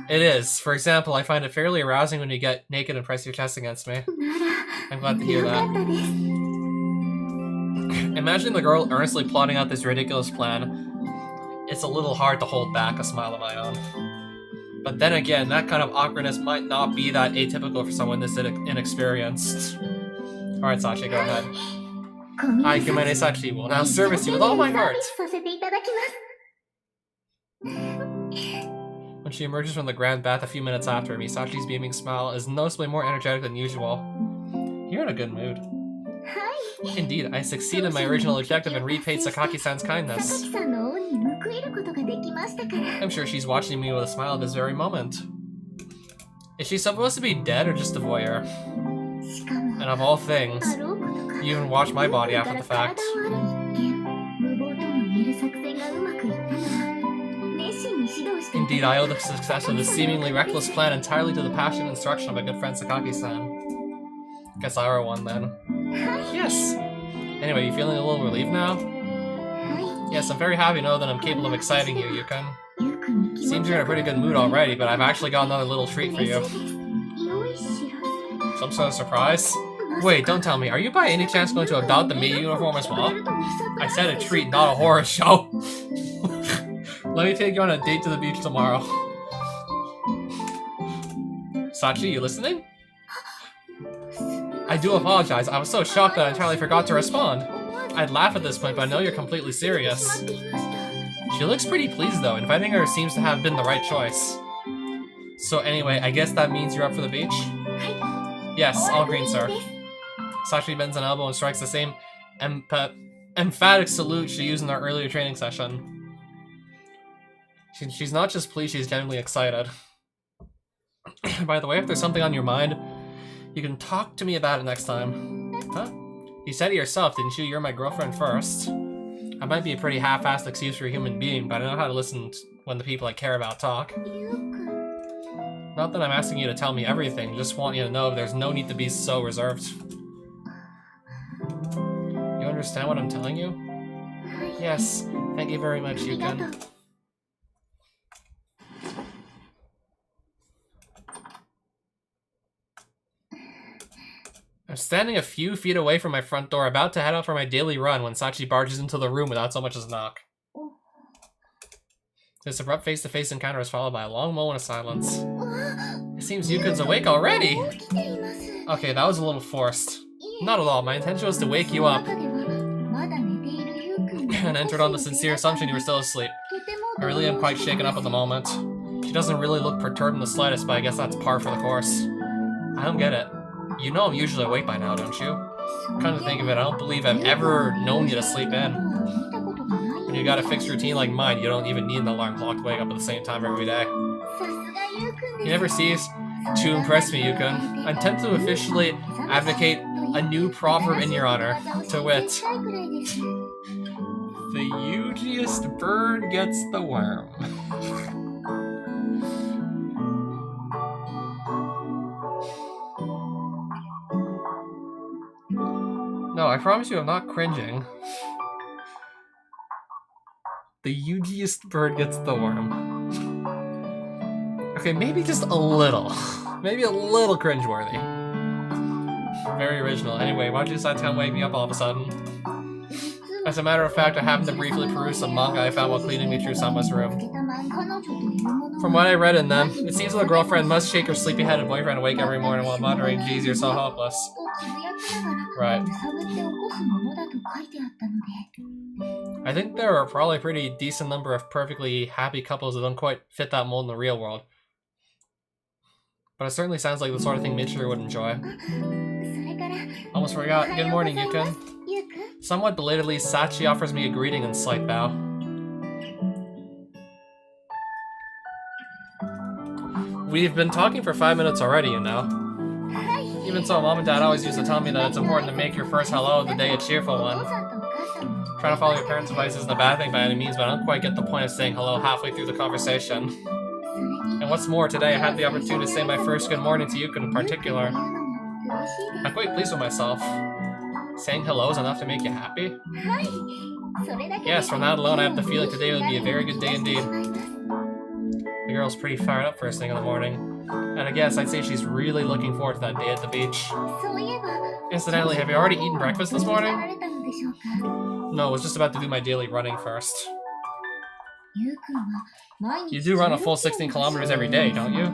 It is. For example, I find it fairly arousing when you get naked and press your chest against me. I'm glad to hear that. Imagine the girl earnestly plotting out this ridiculous plan. It's a little hard to hold back a smile of my own. But then again, that kind of awkwardness might not be that atypical for someone this inexperienced. Alright, Sachi, go ahead. I, Kumene Sachi, will now service you with all my heart. When she emerges from the grand bath a few minutes after me, Sachi's beaming smile is noticeably more energetic than usual. You're in a good mood. Indeed, I succeeded in my original objective and repaid Sakaki-san's kindness. I'm sure she's watching me with a smile at this very moment. Is she supposed to be dead or just a voyeur? And of all things, you even watch my body after the fact. Indeed, I owe the success of this seemingly reckless plan entirely to the passionate instruction of my good friend Sakaki-san. Guess I owe one then. Yes! Anyway, you feeling a little relieved now? Yes, I'm very happy to know that I'm capable of exciting you, Yukon. Seems you're in a pretty good mood already, but I've actually got another little treat for you. Some sort of surprise? Wait, don't tell me, are you by any chance going to adopt the maid uniform as well? I said a treat, not a horror show. Let me take you on a date to the beach tomorrow. Sachi, you listening? I do apologize, I was so shocked that I entirely forgot to respond. I'd laugh at this point, but I know you're completely serious. She looks pretty pleased though, inviting her seems to have been the right choice. So anyway, I guess that means you're up for the beach? Yes, all green, sir. Sachi bends an elbow and strikes the same emphatic salute she used in our earlier training session. She's not just pleased, she's genuinely excited. By the way, if there's something on your mind, you can talk to me about it next time. Huh? You said it yourself, didn't you? You're my girlfriend first. I might be a pretty half-assed excuse for a human being, but I know how to listen when the people I care about talk. Not that I'm asking you to tell me everything, just want you to know there's no need to be so reserved. You understand what I'm telling you? Yes, thank you very much, Yukon. I'm standing a few feet away from my front door, about to head out for my daily run when Sachi barges into the room without so much as a knock. This abrupt face-to-face encounter is followed by a long moment of silence. It seems Yukon's awake already! Okay, that was a little forced. Not at all, my intention was to wake you up. And entered on the sincere assumption you were still asleep. I really am quite shaken up at the moment. She doesn't really look perturbed in the slightest, but I guess that's par for the course. I don't get it. You know I'm usually awake by now, don't you? Come to think of it, I don't believe I've ever known you to sleep in. When you got a fixed routine like mine, you don't even need an alarm clock to wake up at the same time every day. You never cease to impress me, Yukon. I'm tempted to officially advocate a new proverb in your honor, to wit, the hugiest bird gets the worm. No, I promise you I'm not cringing. The hugiest bird gets the worm. Okay, maybe just a little. Maybe a little cringeworthy. Very original. Anyway, why'd you decide to come wake me up all of a sudden? As a matter of fact, I happened to briefly peruse some manga I found while cleaning me through Sama's room. From what I read in them, it seems that a girlfriend must shake her sleepy-headed boyfriend awake every morning while muttering, "Geez, you're so helpless." Right. I think there are probably a pretty decent number of perfectly happy couples that don't quite fit that mold in the real world. But it certainly sounds like the sort of thing Mitsuru would enjoy. Almost forgot. Good morning, Yukon. Somewhat belatedly, Sachi offers me a greeting and slight bow. We've been talking for 5 minutes already, you know. Even so, Mom and Dad always used to tell me that it's important to make your first hello of the day a cheerful one. Trying to follow your parents' advice isn't a bad thing by any means, but I don't quite get the point of saying hello halfway through the conversation. And what's more, today I had the opportunity to say my first good morning to Yukon in particular. I'm quite pleased with myself. Saying hello is enough to make you happy? Yes, from that alone I have the feeling today will be a very good day indeed. The girl's pretty fired up first thing in the morning. And I guess I'd say she's really looking forward to that day at the beach. Incidentally, have you already eaten breakfast this morning? No, I was just about to do my daily running first. You do run a full 16 kilometers every day, don't you?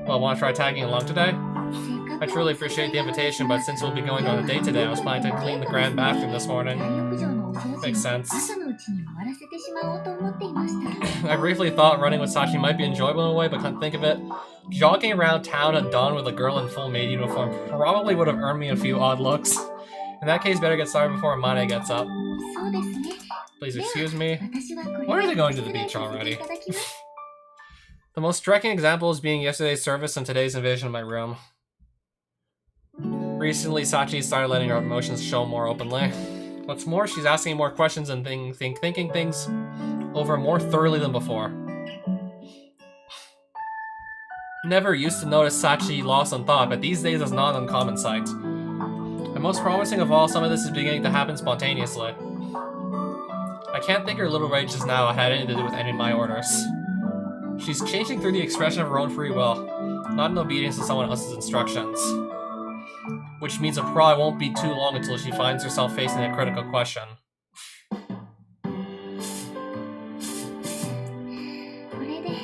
Well, want to try tagging along today? I truly appreciate the invitation, but since we'll be going on a date today, I was planning to clean the grand bathroom this morning. Makes sense. I briefly thought running with Sachi might be enjoyable in a way, but couldn't think of it. Jogging around town at dawn with a girl in full maid uniform probably would have earned me a few odd looks. In that case, better get started before Mane gets up. Please excuse me. When are they going to the beach already? The most striking example is being yesterday's service and today's invasion of my room. Recently, Sachi started letting her emotions show more openly. What's more, she's asking more questions and thinking things over more thoroughly than before. Never used to notice Sachi lost in thought, but these days is not an uncommon sight. And most promising of all, some of this is beginning to happen spontaneously. I can't think her little rage just now had anything to do with any of my orders. She's changing through the expression of her own free will, not in obedience to someone else's instructions. Which means it probably won't be too long until she finds herself facing a critical question.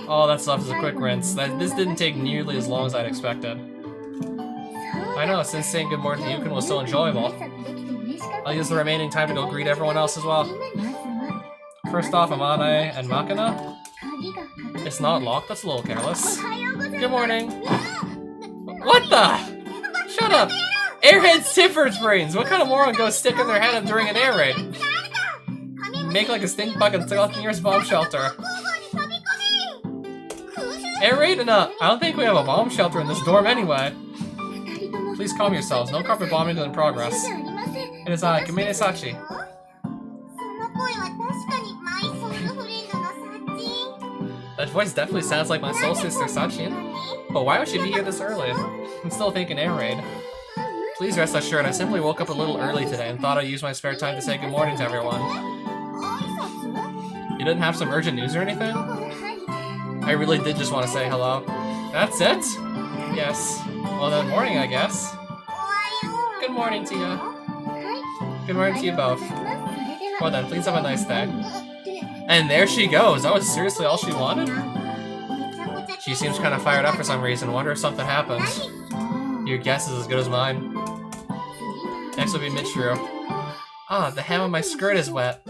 Oh, that stuff is a quick rinse. This didn't take nearly as long as I'd expected. I know, since saying good morning to Yukon was so enjoyable. I'll use the remaining time to go greet everyone else as well. First off, Amane and Makina. It's not locked, that's a little careless. Good morning. What the? Shut up! Airheads Tiffer's brains! What kind of moron goes sticking their head up during an air raid? Make like a stink bug and steal off nearest bomb shelter. Air raid? No, I don't think we have a bomb shelter in this dorm anyway. Please calm yourselves. No carpet bombing is in progress. It is I, Kamine Sachi. That voice definitely sounds like my soul sister Sachi. But why would she be here this early? I'm still thinking air raid. Please rest assured, I simply woke up a little early today and thought I'd use my spare time to say good morning to everyone. You didn't have some urgent news or anything? I really did just want to say hello. That's it? Yes. Well then, morning I guess. Good morning to you. Good morning to you both. Well then, please have a nice day. And there she goes. That was seriously all she wanted? She seems kind of fired up for some reason. Wonder if something happened. Your guess is as good as mine. Next will be Michiru. Ah, the hem of my skirt is wet.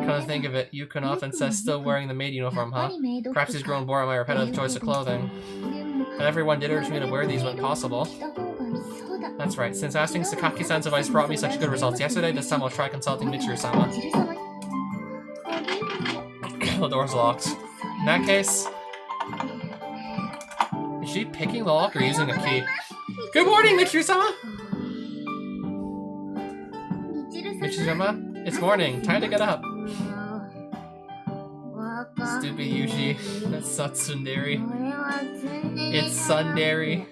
Come to think of it, Yukon often says still wearing the maid uniform, huh? Perhaps he's grown bored of my repetitive choice of clothing. And everyone did urge me to wear these when possible. That's right, since asking Sakaki-san's advice brought me such good results yesterday, this time I'll try consulting Michiru-sama. The door's locked. In that case... Is she picking the lock or using a key? Good morning, Michiru-sama! Michiru-sama? It's morning, time to get up. Stupid Yuji. That's not tsundere. It's tsundere.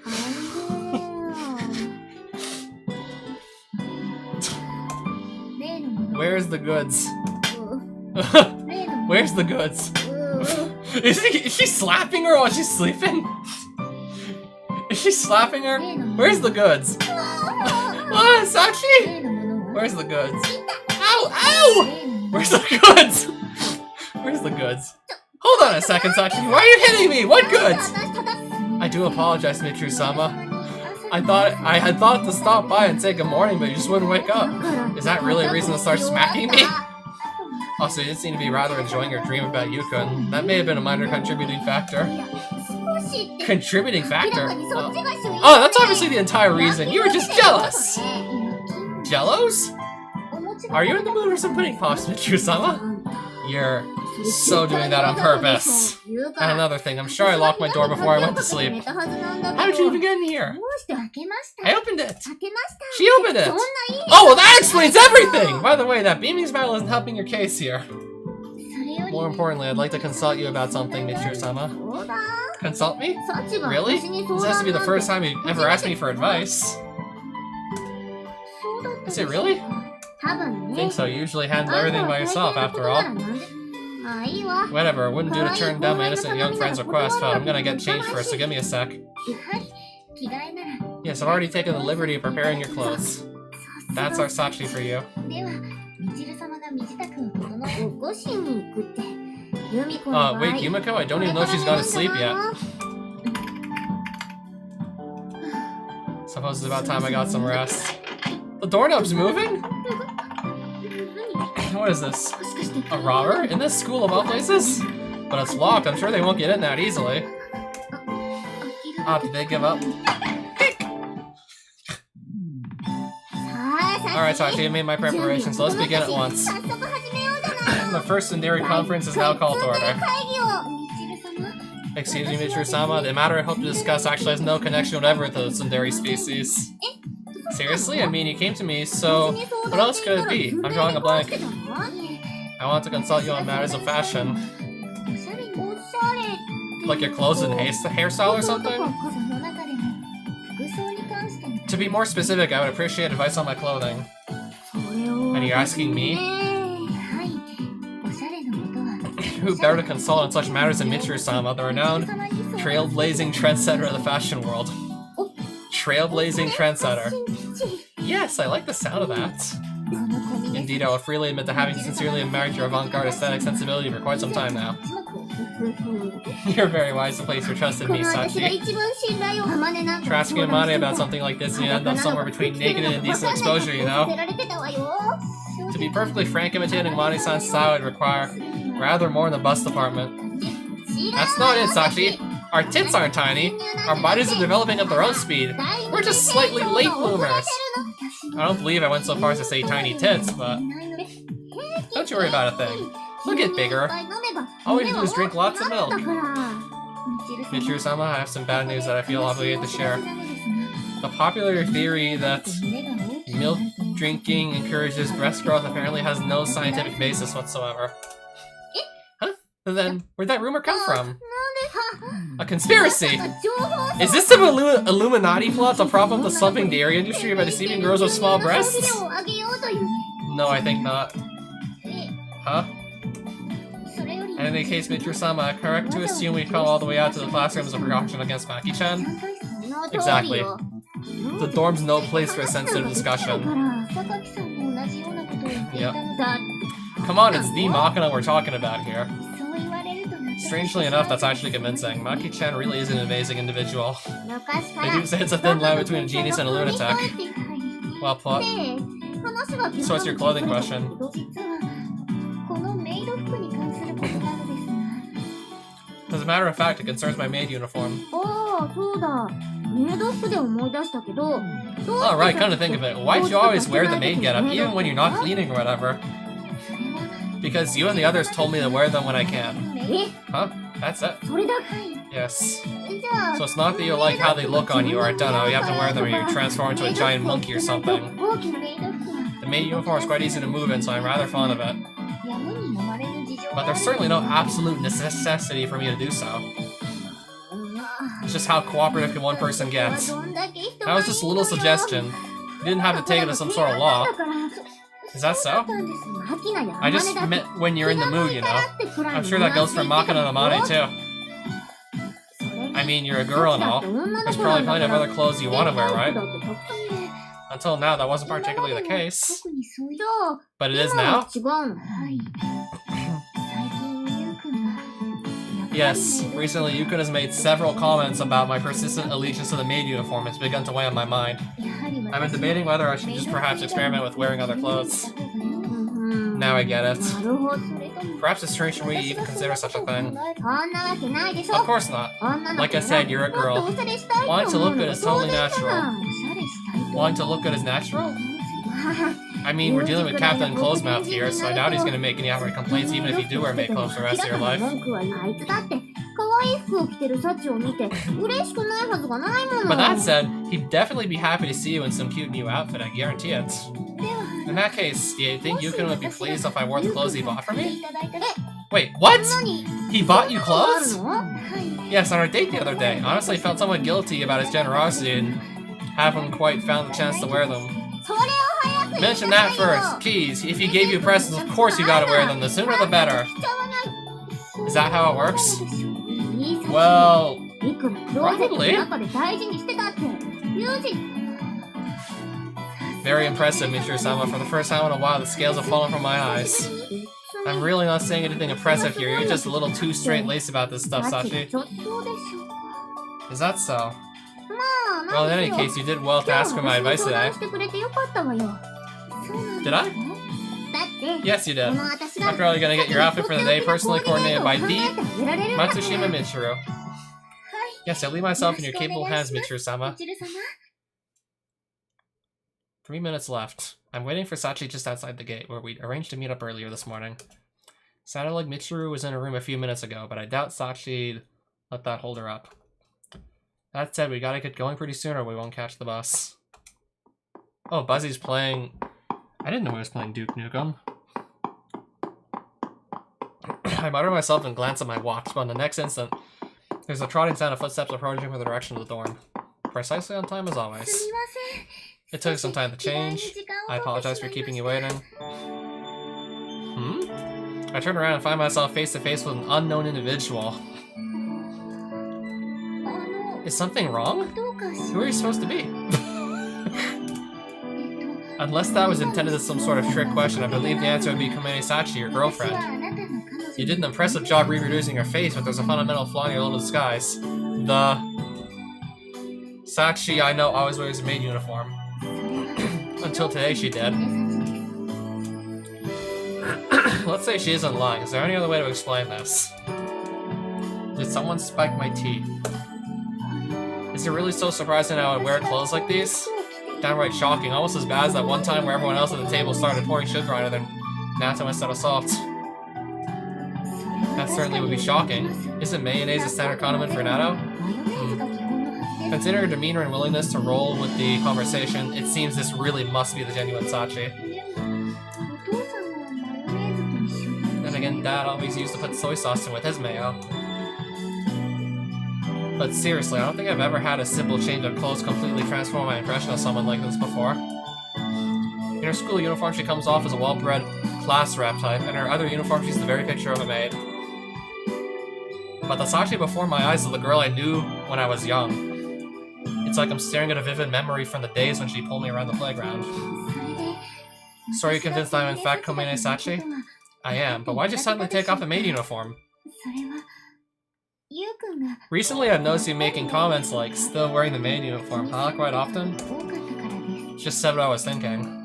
Where's the goods? Where's the goods? Is she slapping her while she's sleeping? Is she slapping her? Where's the goods? What, Sachi? Where's the goods? Ow! Ow! Where's the goods? Where's the goods? Hold on a second, Sachi. Why are you hitting me? What goods? I do apologize, Michiru-sama. I had thought to stop by and say good morning, but you just wouldn't wake up. Is that really a reason to start smacking me? Also, you did seem to be rather enjoying your dream about Yukon. That may have been a minor contributing factor. Contributing factor? Oh, that's obviously the entire reason. You were just jealous! Jellos? Are you in the mood for some pudding pops, Michiru-sama? You're so doing that on purpose. And another thing, I'm sure I locked my door before I went to sleep. How did you even get in here? I opened it. She opened it. Oh, well that explains everything! By the way, that beaming smile isn't helping your case here. More importantly, I'd like to consult you about something, Michiru-sama. Consult me? Really? This has to be the first time you've ever asked me for advice. Is it really? I think so. You usually handle everything by yourself, after all. Whatever, it wouldn't do to turn down my innocent young friend's request, but I'm gonna get changed first, so give me a sec. Yes, I've already taken the liberty of preparing your clothes. That's our Sachi for you. Wait, Yumiko? I don't even know if she's gone to sleep yet. Suppose it's about time I got some rest. The doorknob's moving? What is this? A robber? In this school of all places? But it's locked, I'm sure they won't get in that easily. Ah, did they give up? Alright, Sachi, I made my preparations, so let's begin at once. The first tsundere conference is now called to order. Excuse me, Michiru-sama, the matter I hope to discuss actually has no connection whatever to the tsundere species. Seriously? I mean, you came to me, so what else could it be? I'm drawing a blank. I want to consult you on matters of fashion. Like your clothes and hairstyle or something? To be more specific, I would appreciate advice on my clothing. And you're asking me? Who better to consult on such matters than Michiru-sama, the renowned trailblazing trendsetter of the fashion world. Trailblazing trendsetter. Yes, I like the sound of that. Indeed, I will freely admit to having sincerely admired your avant-garde aesthetic sensibility for quite some time now. You're very wise to place your trust in me, Sachi. Try asking Amane about something like this and you end up somewhere between naked and indecent exposure, you know? To be perfectly frank, imitating Amane-san's style would require rather more in the bust department. That's not it, Sachi. Our tits aren't tiny. Our bodies are developing at their own speed. We're just slightly late bloomers. I don't believe I went so far as to say tiny tits, but... Don't you worry about a thing. He'll get bigger. All we have to do is drink lots of milk. Michiru-sama, I have some bad news that I feel obligated to share. The popular theory that milk drinking encourages breast growth apparently has no scientific basis whatsoever. Huh? Then, where'd that rumor come from? A conspiracy! Is this some Illuminati plot to prop up the slumping dairy industry by deceiving girls with small breasts? No, I think not. Huh? In any case, Michiru-sama, correct to assume we come all the way out to the classroom as a precaution against Maki-chan? Exactly. The dorm's no place for a sensitive discussion. Yep. Come on, it's the Machina we're talking about here. Strangely enough, that's actually convincing. Maki-chan really is an amazing individual. They do say it's a thin line between a genius and a lunatic. Well put. So what's your clothing question? As a matter of fact, it concerns my maid uniform. Oh right, come to think of it, why'd you always wear the maid getup, even when you're not cleaning or whatever? Because you and the others told me to wear them when I can. Huh? That's it? Yes. So it's not that you like how they look on you, or I don't know, you have to wear them or you transform into a giant monkey or something. The maid uniform is quite easy to move in, so I'm rather fond of it. But there's certainly no absolute necessity for me to do so. It's just how cooperative can one person get. That was just a little suggestion. You didn't have to take it as some sort of law. Is that so? I just meant when you're in the mood, you know. I'm sure that goes for Machina no Mane too. I mean, you're a girl and all. There's probably plenty of other clothes you want to wear, right? Until now, that wasn't particularly the case. But it is now? Yes, recently Yukon has made several comments about my persistent allegiance to the maid uniform. It's begun to weigh on my mind. I've been debating whether I should just perhaps experiment with wearing other clothes. Now I get it. Perhaps it's strange for me to even consider such a thing. Of course not. Like I said, you're a girl. Wanting to look good is totally natural. Wanting to look good is natural? I mean, we're dealing with Captain Closemouth here, so I doubt he's gonna make any outright complaints even if you do wear maid clothes for the rest of your life. But that said, he'd definitely be happy to see you in some cute new outfit, I guarantee it. In that case, do you think Yukon would be pleased if I wore the clothes he bought for me? Wait, what? He bought you clothes? Yes, on our date the other day. Honestly, I felt somewhat guilty about his generosity and haven't quite found the chance to wear them. Mention that first. Keys, if he gave you presents, of course you gotta wear them. The sooner the better. Is that how it works? Well, probably. Very impressive, Michiru-sama. For the first time in a while, the scales have fallen from my eyes. I'm really not saying anything impressive here. You're just a little too straight-laced about this stuff, Sachi. Is that so? Well, in any case, you did well to ask for my advice today. Did I? Yes, you did. After all, you're gonna get your outfit for the day personally coordinated by D. Matsushima Michiru. Yes, I leave myself in your capable hands, Michiru-sama. 3 minutes left. I'm waiting for Sachi just outside the gate, where we arranged to meet up earlier this morning. Sounded like Michiru was in her room a few minutes ago, but I doubt Sachi'd let that hold her up. That said, we gotta get going pretty soon or we won't catch the bus. Oh, Buzzy's playing... I didn't know he was playing Duke Nukem. I mutter myself and glance at my watch, but in the next instant, there's a trotting sound of footsteps approaching from the direction of the dorm. Precisely on time as always. It took some time to change. I apologize for keeping you waiting. I turn around and find myself face to face with an unknown individual. Is something wrong? Who are you supposed to be? Unless that was intended as some sort of trick question, I believe the answer would be Kamene Sachi, your girlfriend. You did an impressive job reproducing her face, but there's a fundamental flaw in your little disguise. Sachi, I know, always wears a maid uniform. Until today she did. Let's say she isn't lying. Is there any other way to explain this? Did someone spike my tea? Is it really so surprising I would wear clothes like these? Downright shocking, almost as bad as that one time where everyone else at the table started pouring sugar on it and natto instead of salt. That certainly would be shocking. Isn't mayonnaise a standard condiment for natto? Considering her demeanor and willingness to roll with the conversation, it seems this really must be the genuine Sachi. Then again, Dad always used to put soy sauce in with his mayo. But seriously, I don't think I've ever had a simple change of clothes completely transform my impression of someone like this before. In her school uniform, she comes off as a well-bred class rep type, and in her other uniform, she's the very picture of a maid. But the Sachi before my eyes is the girl I knew when I was young. It's like I'm staring at a vivid memory from the days when she pulled me around the playground. So are you convinced I'm in fact Komine Sachi? I am, but why'd you suddenly take off the maid uniform? Recently I've noticed you making comments like, still wearing the maid uniform, huh? Quite often? Just said what I was thinking.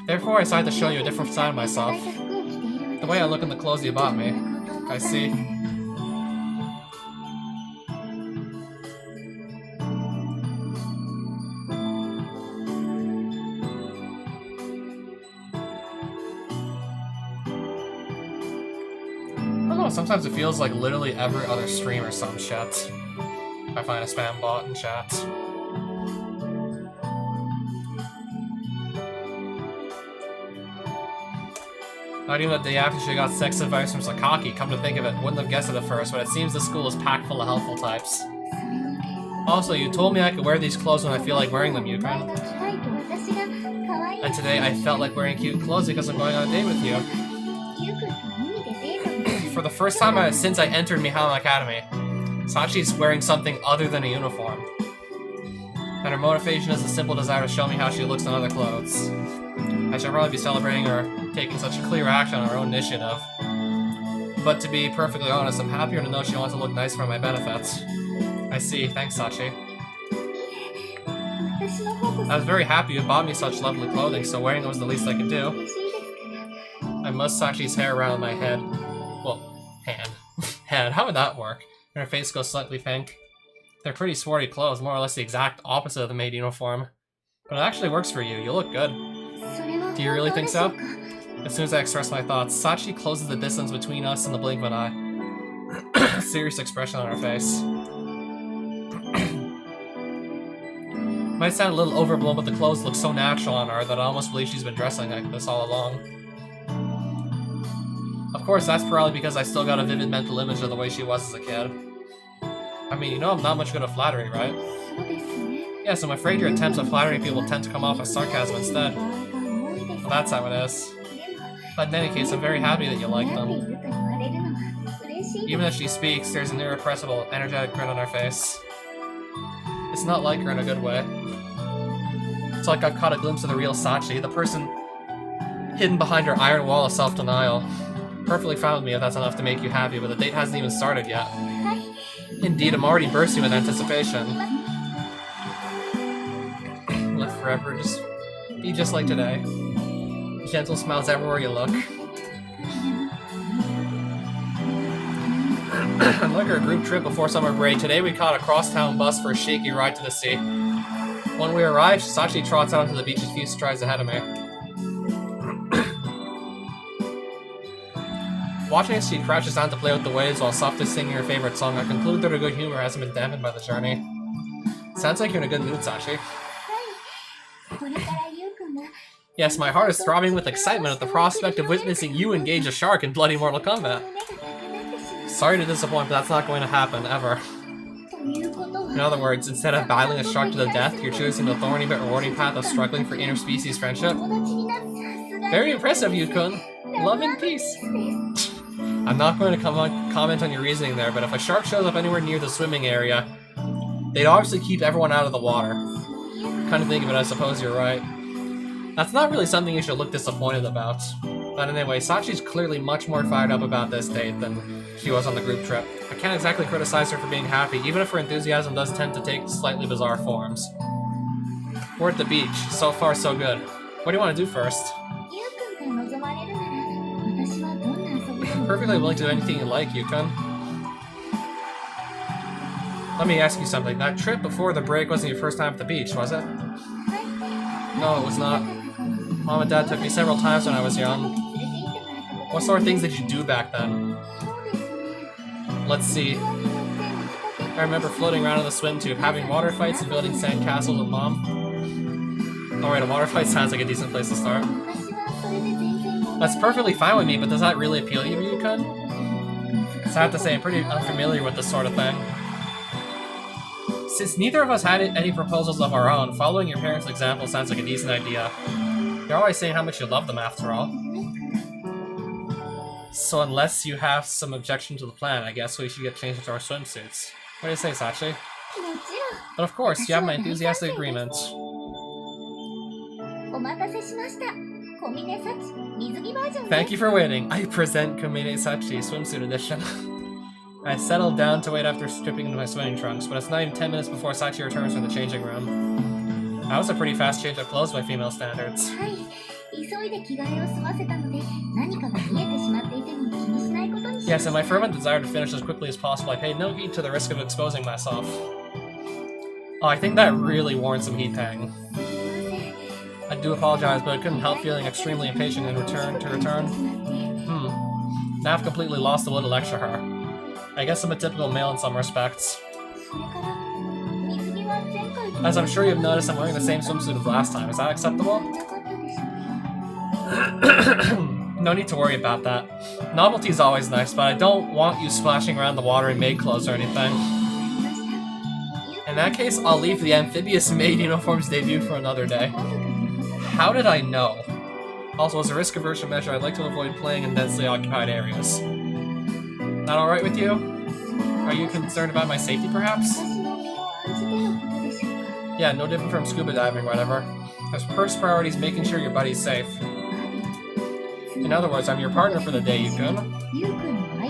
Therefore I decided to show you a different side of myself. The way I look in the clothes you bought me. I see. Sometimes it feels like literally every other stream or some shit. I find a spam bot in chat. Not even the day after she got sex advice from Sakaki, come to think of it, wouldn't have guessed it at first, but it seems the school is packed full of helpful types. Also, you told me I could wear these clothes when I feel like wearing them, Yukon. And today I felt like wearing cute clothes because I'm going on a date with you. For the first time since I entered Mihama Academy, Sachi's wearing something other than a uniform. And her motivation is a simple desire to show me how she looks in other clothes. I should probably be celebrating her taking such clear action on her own initiative. But to be perfectly honest, I'm happier to know she wants to look nice for my benefits. I see, thanks Sachi. I was very happy you bought me such lovely clothing, so wearing it was the least I could do. I mussed Sachi's hair around my head. Well, hand. Head, how would that work? And her face goes slightly pink. They're pretty sporty clothes, more or less the exact opposite of the maid uniform. But it actually works for you, you look good. Do you really think so? As soon as I express my thoughts, Sachi closes the distance between us in the blink of an eye. Serious expression on her face. Might sound a little overblown, but the clothes look so natural on her that I almost believe she's been dressing like this all along. Of course, that's probably because I still got a vivid mental image of the way she was as a kid. I mean, you know I'm not much good at flattery, right? Yes, I'm afraid your attempts at flattering people tend to come off as sarcasm instead. Well, that's how it is. But in any case, I'm very happy that you like them. Even as she speaks, there's an irrepressible, energetic grin on her face. It's not like her in a good way. It's like I've caught a glimpse of the real Sachi, the person hidden behind her iron wall of self-denial. Perfectly fine with me if that's enough to make you happy, but the date hasn't even started yet. Indeed, I'm already bursting with anticipation. Live forever, just be just like today. Gentle smiles everywhere you look. Like our group trip before summer break, today we caught a cross-town bus for a shaky ride to the sea. When we arrived, Sachi trots out onto the beach a few strides ahead of me. Watching as she crouches down to play with the waves while softly singing her favorite song, I conclude that her good humor hasn't been dampened by the journey. Sounds like you're in a good mood, Sachi. Yes, my heart is throbbing with excitement at the prospect of witnessing you engage a shark in bloody Mortal Kombat. Sorry to disappoint, but that's not going to happen, ever. In other words, instead of battling a shark to the death, you're choosing the thorny but rewarding path of struggling for interspecies friendship. Very impressive, Yukon. Love and peace. I'm not going to comment on your reasoning there, but if a shark shows up anywhere near the swimming area, they'd obviously keep everyone out of the water. Kind of think of it, I suppose you're right. That's not really something you should look disappointed about. But anyway, Sachi's clearly much more fired up about this date than she was on the group trip. I can't exactly criticize her for being happy, even if her enthusiasm does tend to take slightly bizarre forms. We're at the beach. So far, so good. What do you want to do first? Perfectly willing to do anything you like, Yukon. Let me ask you something. That trip before the break wasn't your first time at the beach, was it? No, it was not. Mom and Dad took me several times when I was young. What sort of things did you do back then? Let's see. I remember floating around in the swim tube, having water fights and building sandcastles with Mom. Alright, a water fight sounds like a decent place to start. That's perfectly fine with me, but does that really appeal to you, Yukon? Because I have to say, I'm pretty unfamiliar with this sort of thing. Since neither of us had any proposals of our own, following your parents' example sounds like a decent idea. You're always saying how much you love them, after all. So unless you have some objection to the plan, I guess we should get changed into our swimsuits. What do you say, Sachi? But of course, you have my enthusiastic agreement. Thank you for waiting. I present Komine Sachi Swimsuit Edition. I settled down to wait after stripping into my swimming trunks, but it's not even 10 minutes before Sachi returns from the changing room. That was a pretty fast change of clothes by female standards. Yes, in my fervent desire to finish as quickly as possible, I paid no heed to the risk of exposing myself. Oh, I think that really warrants some heat pang. I do apologize, but I couldn't help feeling extremely impatient in return. Now I've completely lost the will to lecture her. I guess I'm a typical male in some respects. As I'm sure you've noticed, I'm wearing the same swimsuit as last time. Is that acceptable? No need to worry about that. Novelty is always nice, but I don't want you splashing around the water in maid clothes or anything. In that case, I'll leave the amphibious maid uniform's debut for another day. How did I know? Also, as a risk aversion measure, I'd like to avoid playing in densely occupied areas. That alright with you? Are you concerned about my safety, perhaps? Yeah, no different from scuba diving or whatever. As first priority is making sure your buddy's safe. In other words, I'm your partner for the day, Yukon.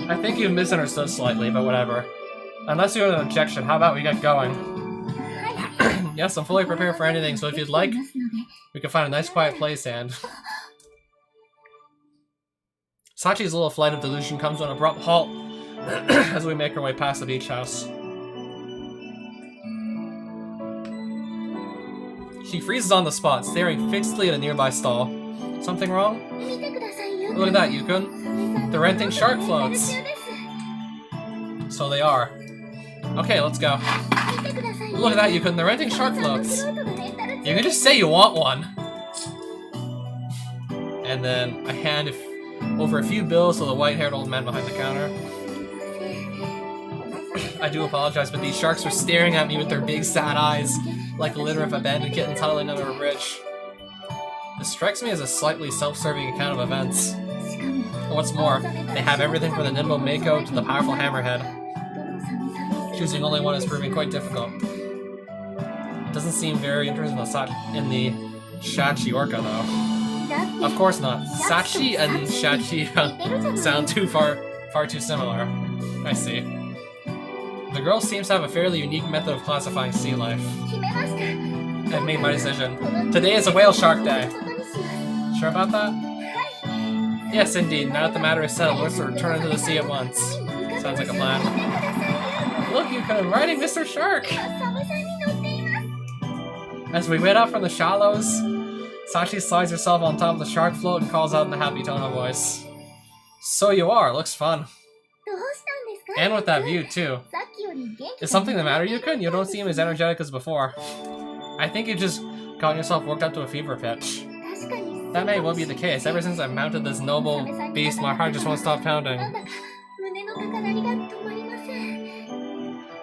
I think you've misunderstood slightly, but whatever. Unless you have an objection, how about we get going? Yes, I'm fully prepared for anything, so if you'd like, we can find a nice quiet place and... Sachi's little flight of delusion comes to an abrupt halt as we make our way past the beach house. She freezes on the spot, staring fixedly at a nearby stall. Something wrong? Look at that, Yukon. They're renting shark floats. So they are. Okay, let's go. Look at that, Yukon. They're renting shark floats. You can just say you want one. And then I hand over a few bills to the white-haired old man behind the counter. I do apologize, but these sharks were staring at me with their big sad eyes, like a litter of abandoned kittens huddling under a bridge. This strikes me as a slightly self-serving account of events. What's more, they have everything from the nimble Mako to the powerful Hammerhead. Choosing only one is proving quite difficult. Doesn't seem very interested in the Sachi Orca, though. Of course not. Sachi and Sachi sound far too similar. I see. The girl seems to have a fairly unique method of classifying sea life. I've made my decision. Today is a whale shark day. Sure about that? Yes, indeed. Now that the matter is settled, let's return into the sea at once. Sounds like a plan. Look, you could have riding Mr. Shark! As we wade out from the shallows, Sachi slides herself on top of the shark float and calls out in a happy tone of voice. So you are. Looks fun. And with that view, too. Is something the matter, Yukon? You don't seem as energetic as before. I think you just got yourself worked up to a fever pitch. That may well be the case. Ever since I mounted this noble beast, my heart just won't stop pounding.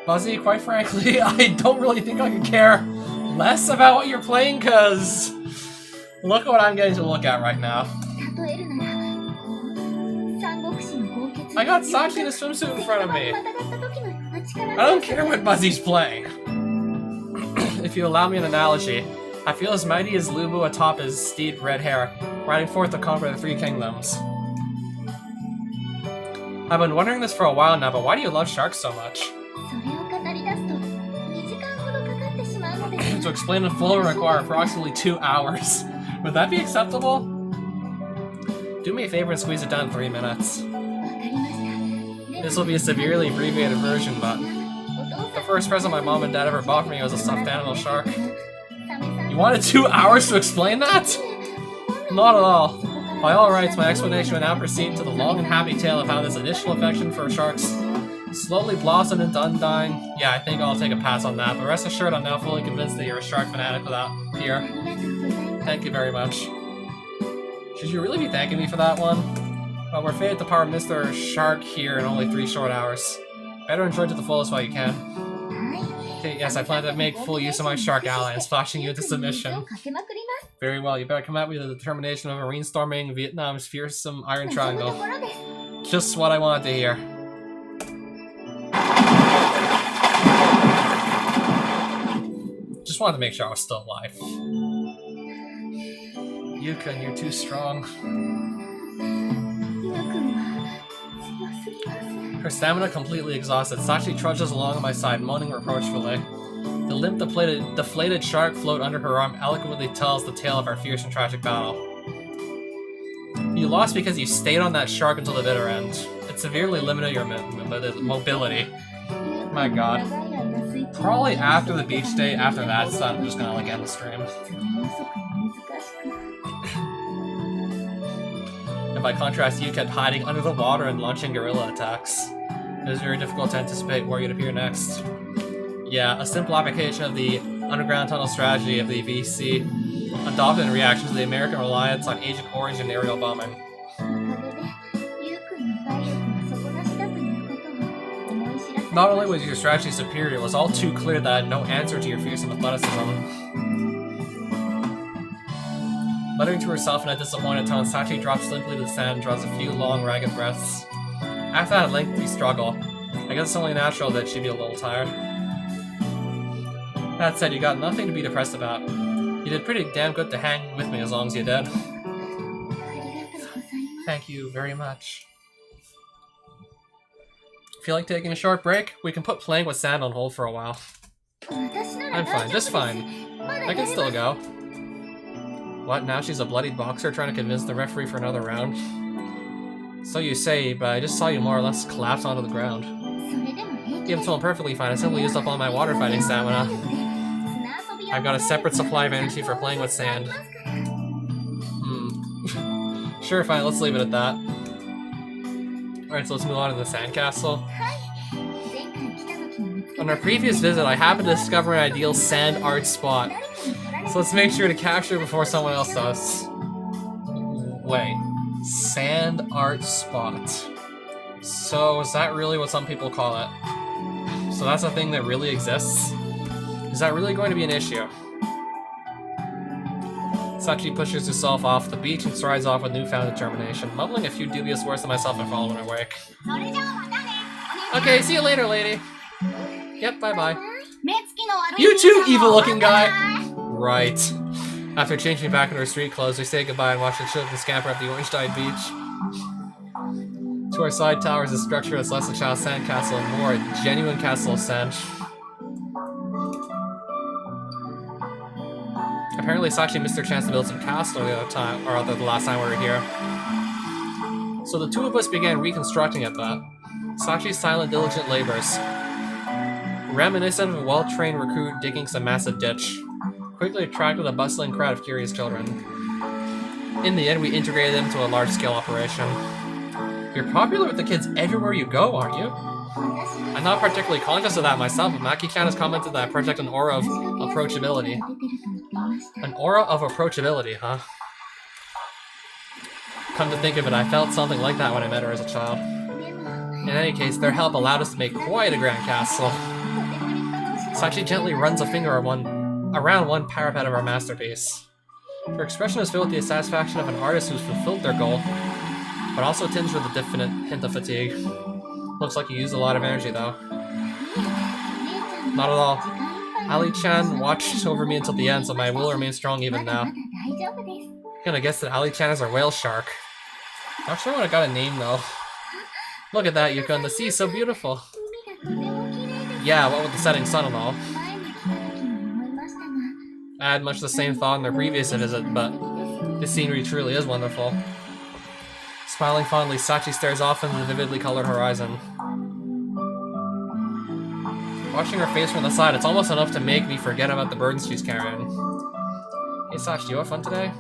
Buzzy, quite frankly, I don't really think I could care less about what you're playing, cause look at what I'm getting to look at right now. I got Sachi in a swimsuit in front of me. I don't care what Buzzy's playing. If you allow me an analogy, I feel as mighty as Lubu atop his steed red hair, riding forth to conquer the three kingdoms. I've been wondering this for a while now, but why do you love sharks so much? To explain in full will require approximately 2 hours. Would that be acceptable? Do me a favor and squeeze it down 3 minutes. This will be a severely abbreviated version, but the first present my mom and dad ever bought for me was a stuffed animal shark. You wanted 2 hours to explain that? Not at all. By all rights, my explanation will now proceed to the long and happy tale of how this initial affection for sharks slowly blossomed into undying. Yeah, I think I'll take a pass on that, but rest assured I'm now fully convinced that you're a shark fanatic without peer. Thank you very much. Should you really be thanking me for that one? Well, we're fated to part Mr. Shark here in only 3 short hours. Better enjoy it to the fullest while you can. Okay, yes, I plan to make full use of my shark ally and splashing you into submission. Very well, you better come at me with the determination of rainstorming Vietnam's fearsome Iron Triangle. Just what I wanted to hear. Just wanted to make sure I was still alive. Yukon, you're too strong. Her stamina completely exhausted, Sachi trudges along at my side, moaning reproachfully. The limp, deflated shark float under her arm eloquently tells the tale of our fierce and tragic battle. You lost because you stayed on that shark until the bitter end. It severely limited your mobility. My god. Probably after the beach day, after that, so I'm just gonna end the stream. And by contrast, you kept hiding under the water and launching guerrilla attacks. It was very difficult to anticipate where you'd appear next. Yeah, a simple application of the underground tunnel strategy of the VC, adopted in reaction to the American reliance on Agent Orange and aerial bombing. Not only was your strategy superior, it was all too clear that I had no answer to your fearsome athleticism. Muttering to herself in a disappointed tone, Sachi drops limply to the sand and draws a few long, ragged breaths. After that lengthy struggle, I guess it's only natural that she'd be a little tired. That said, you got nothing to be depressed about. You did pretty damn good to hang with me as long as you did. Thank you very much. Feel like taking a short break? We can put playing with sand on hold for a while. I'm fine, just fine. I can still go. What, now she's a bloodied boxer trying to convince the referee for another round? So you say, but I just saw you more or less collapse onto the ground. Even though I'm perfectly fine, I simply used up all my water fighting stamina. I've got a separate supply of energy for playing with sand. Sure, fine, let's leave it at that. Alright, so let's move on to the sandcastle. On our previous visit, I happened to discover an ideal sand art spot. So let's make sure to capture it before someone else does. Wait. Sand art spot. So is that really what some people call it? So that's a thing that really exists? Is that really going to be an issue? Sachi pushes herself off the beach and strides off with newfound determination, mumbling a few dubious words to myself and following her wake. Okay, see you later, lady. Yep, bye-bye. You too, evil-looking guy! Right. After changing back into her street clothes, we say goodbye and watch the children scamper up the orange-dyed beach. To our side towers a structure that's less a child's sandcastle and more a genuine castle of sand. Apparently Sachi missed her chance to build some castle the last time we were here. So the two of us began reconstructing at that. Sachi's silent, diligent labors, reminiscent of a well-trained recruit digging some massive ditch, quickly attracted a bustling crowd of curious children. In the end, we integrated them into a large-scale operation. You're popular with the kids everywhere you go, aren't you? I'm not particularly conscious of that myself, but Maki-chan has commented that I project an aura of approachability. An aura of approachability, huh? Come to think of it, I felt something like that when I met her as a child. In any case, their help allowed us to make quite a grand castle. Sachi gently runs a finger around one parapet of our masterpiece. Her expression is filled with the satisfaction of an artist who's fulfilled their goal, but also tinged with a definite hint of fatigue. Looks like you used a lot of energy, though. Not at all. Ali-chan watched over me until the end, so my will remains strong even now. I'm gonna guess that Ali-chan is our whale shark. Not sure what I got a name, though. Look at that, Yukon. The sea is so beautiful. Yeah, what with the setting sun and all. I had much the same thought in their previous visit, but this scenery truly is wonderful. Smiling fondly, Sachi stares off into the vividly colored horizon. Watching her face from the side, it's almost enough to make me forget about the burdens she's carrying. Hey Sachi, do you have fun today?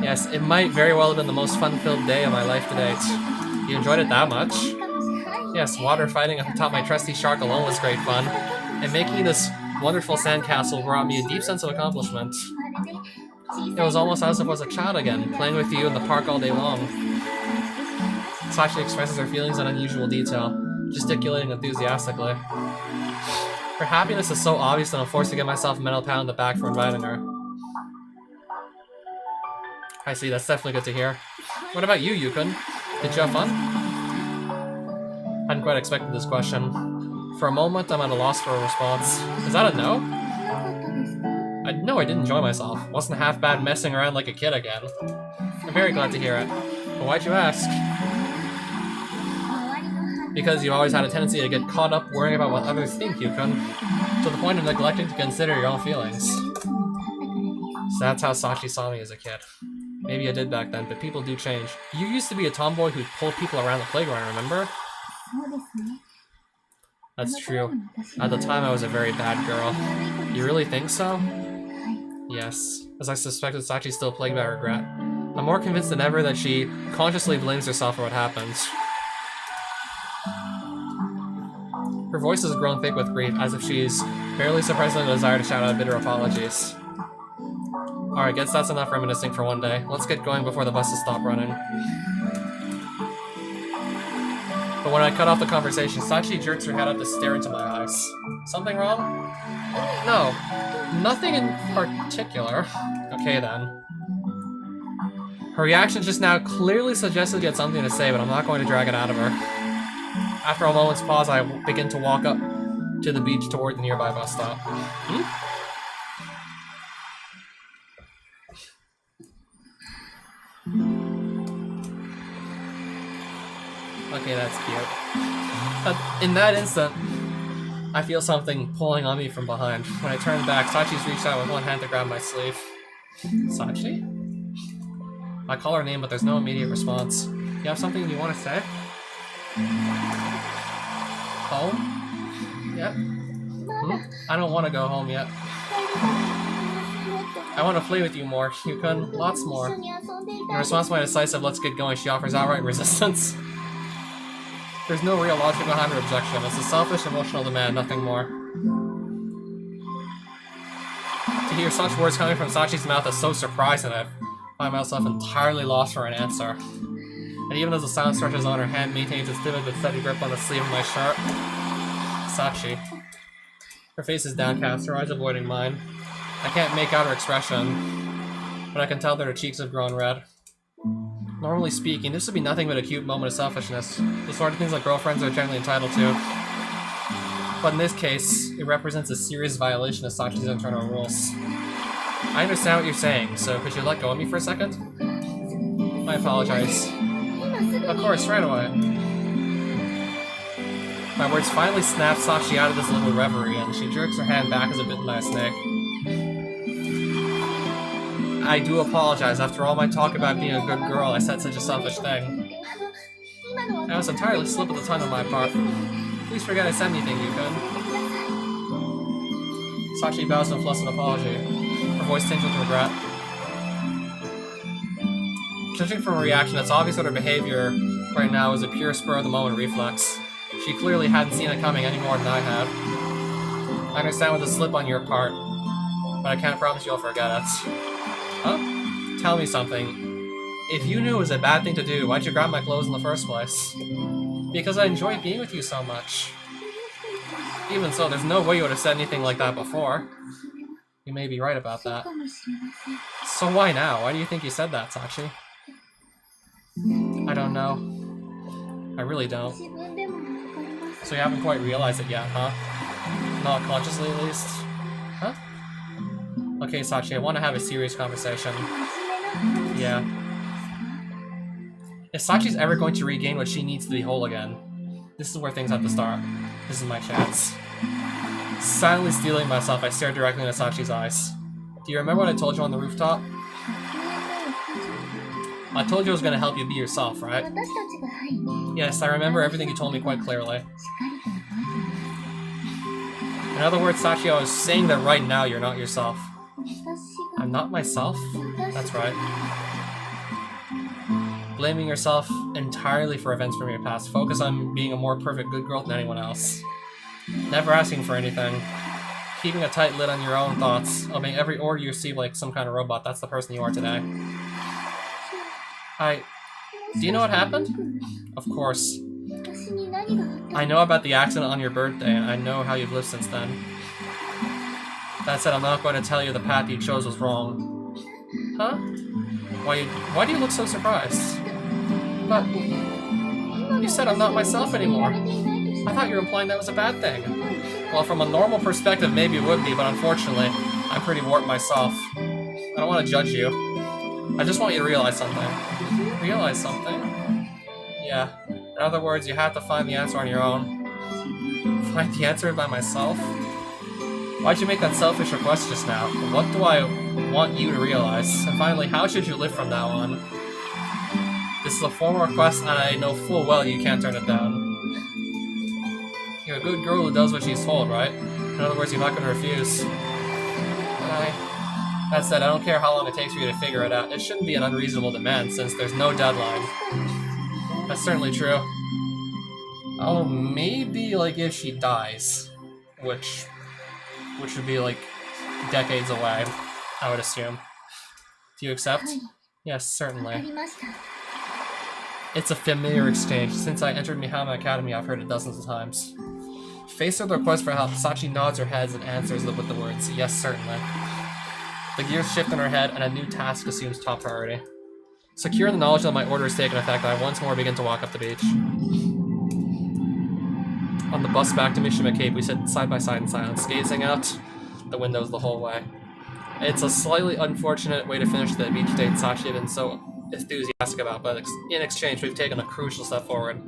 Yes, it might very well have been the most fun-filled day of my life to date. You enjoyed it that much? Yes, water fighting atop my trusty shark alone was great fun, and making this wonderful sandcastle brought me a deep sense of accomplishment. It was almost as if I was a child again, playing with you in the park all day long. Sachi expresses her feelings in unusual detail, gesticulating enthusiastically. Her happiness is so obvious that I'm forced to give myself a mental pat on the back for inviting her. I see, that's definitely good to hear. What about you, Yukon? Did you have fun? I hadn't quite expected this question. For a moment, I'm at a loss for a response. Is that a no? No, I did enjoy myself. Wasn't half bad messing around like a kid again. I'm very glad to hear it. But why'd you ask? Because you always had a tendency to get caught up worrying about what others think, Yukon, to the point of neglecting to consider your own feelings. So that's how Sachi saw me as a kid. Maybe I did back then, but people do change. You used to be a tomboy who'd pull people around the playground, remember? That's true. At the time, I was a very bad girl. You really think so? Yes. As I suspected, Sachi's still plagued by regret. I'm more convinced than ever that she consciously blames herself for what happened. Her voice has grown thick with grief, as if she's barely suppressing the desire to shout out bitter apologies. Alright, guess that's enough reminiscing for one day. Let's get going before the buses stop running. But when I cut off the conversation, Sachi jerks her head up to stare into my eyes. Something wrong? No. Nothing in particular. Okay then. Her reaction just now clearly suggested she had something to say, but I'm not going to drag it out of her. After a moment's pause, I begin to walk up to the beach toward the nearby bus stop. Okay, that's cute. In that instant, I feel something pulling on me from behind. When I turn back, Sachi's reached out with one hand to grab my sleeve. Sachi? I call her name, but there's no immediate response. You have something you want to say? Home? Yet? I don't want to go home yet. I want to play with you more, Yukon. Lots more. In response to my decisive let's get going, she offers outright resistance. There's no real logic behind her objection. It's a selfish, emotional demand, nothing more. To hear such words coming from Sachi's mouth is so surprising I find myself entirely lost for an answer. And even as the sound stretches on, her hand maintains its timid but steady grip on the sleeve of my shirt. Sachi. Her face is downcast, her eyes avoiding mine. I can't make out her expression, but I can tell that her cheeks have grown red. Normally speaking, this would be nothing but a cute moment of selfishness, the sort of things that girlfriends are generally entitled to. But in this case, it represents a serious violation of Sachi's internal rules. I understand what you're saying, so could you let go of me for a second? I apologize. Of course, right away. My words finally snap Sachi out of this little reverie, and she jerks her hand back as if bitten by a snake. I do apologize. After all my talk about being a good girl, I said such a selfish thing. That was entirely slip of the tongue on my part. Please forget I said anything, Yukon. Sachi bows and flusts an apology, her voice tinged with regret. Judging from her reaction, it's obvious that her behavior right now is a pure spur-of-the-moment reflex. She clearly hadn't seen it coming any more than I had. I understand with a slip on your part, but I can't promise you'll forget it. Huh? Tell me something. If you knew it was a bad thing to do, why'd you grab my clothes in the first place? Because I enjoy being with you so much. Even so, there's no way you would have said anything like that before. You may be right about that. So why now? Why do you think you said that, Sachi? I don't know. I really don't. So you haven't quite realized it yet, huh? Not consciously, at least? Huh? Okay, Sachi, I want to have a serious conversation. Yeah. If Sachi's ever going to regain what she needs to be whole again, this is where things have to start. This is my chance. Silently steeling myself, I stared directly into Sachi's eyes. Do you remember what I told you on the rooftop? I told you I was going to help you be yourself, right? Yes, I remember everything you told me quite clearly. In other words, Sachi, I was saying that right now you're not yourself. I'm not myself? That's right. blaming yourself entirely for events from your past. Focus on being a more perfect good girl than anyone else. Never asking for anything. Keeping a tight lid on your own thoughts. Obeying every order you receive like some kind of robot. That's the person you are today. Do you know what happened? Of course. I know about the accident on your birthday, and I know how you've lived since then. That said, I'm not going to tell you the path you chose was wrong. Huh? Why do you look so surprised? But you said I'm not myself anymore. I thought you were implying that was a bad thing. Well, from a normal perspective, maybe it would be, but unfortunately, I'm pretty warped myself. I don't want to judge you. I just want you to realize something. Realize something? Yeah. In other words, you have to find the answer on your own. Find the answer by myself? Why'd you make that selfish request just now? What do I want you to realize? And finally, how should you live from now on? This is a formal request, and I know full well you can't turn it down. You're a good girl who does what she's told, right? In other words, you're not going to refuse. That said, I don't care how long it takes for you to figure it out. It shouldn't be an unreasonable demand, since there's no deadline. That's certainly true. Oh, maybe, like, if she dies. Which would be, like, decades away, I would assume. Do you accept? Yes, certainly. It's a familiar exchange. Since I entered Mihama Academy, I've heard it dozens of times. Faced with the request for help, Sachi nods her head and answers with the words, yes, certainly. The gears shift in her head, and a new task assumes top priority. Secure in the knowledge that my order has taken effect, I once more begin to walk up the beach. On the bus back to Mishima Cape, we sit side by side in silence, gazing out the windows the whole way. It's a slightly unfortunate way to finish the beach date Sachi had been so enthusiastic about, but in exchange, we've taken a crucial step forward.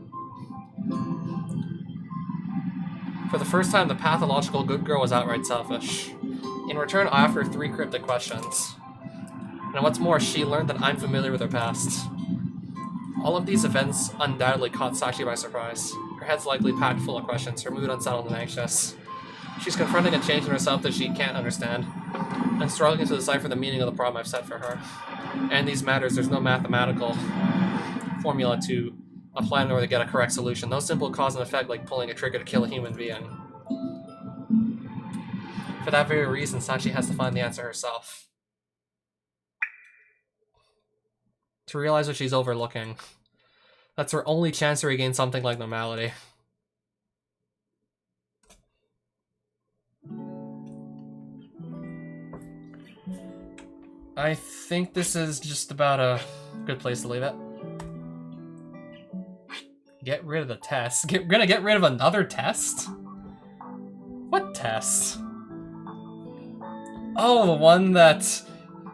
For the first time, the pathological good girl was outright selfish. In return, I offer her 3 cryptic questions. And what's more, she learned that I'm familiar with her past. All of these events undoubtedly caught Sachi by surprise. Her head's likely packed full of questions, her mood unsettled and anxious. She's confronting a change in herself that she can't understand, and struggling to decipher the meaning of the problem I've set for her. And in these matters, there's no mathematical formula to apply in order to get a correct solution. No simple cause and effect like pulling a trigger to kill a human being. For that very reason, Sachi has to find the answer herself. To realize what she's overlooking. That's her only chance to regain something like normality. I think this is just about a good place to leave it. Get rid of the test. We're gonna get rid of another test? What test? Oh, the one that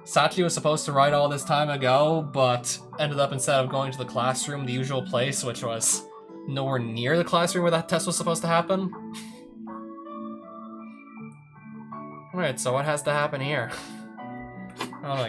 Sachi was supposed to write all this time ago, but ended up, instead of going to the classroom, the usual place, which was nowhere near the classroom where that test was supposed to happen. Alright, so what has to happen here? Oh, I guess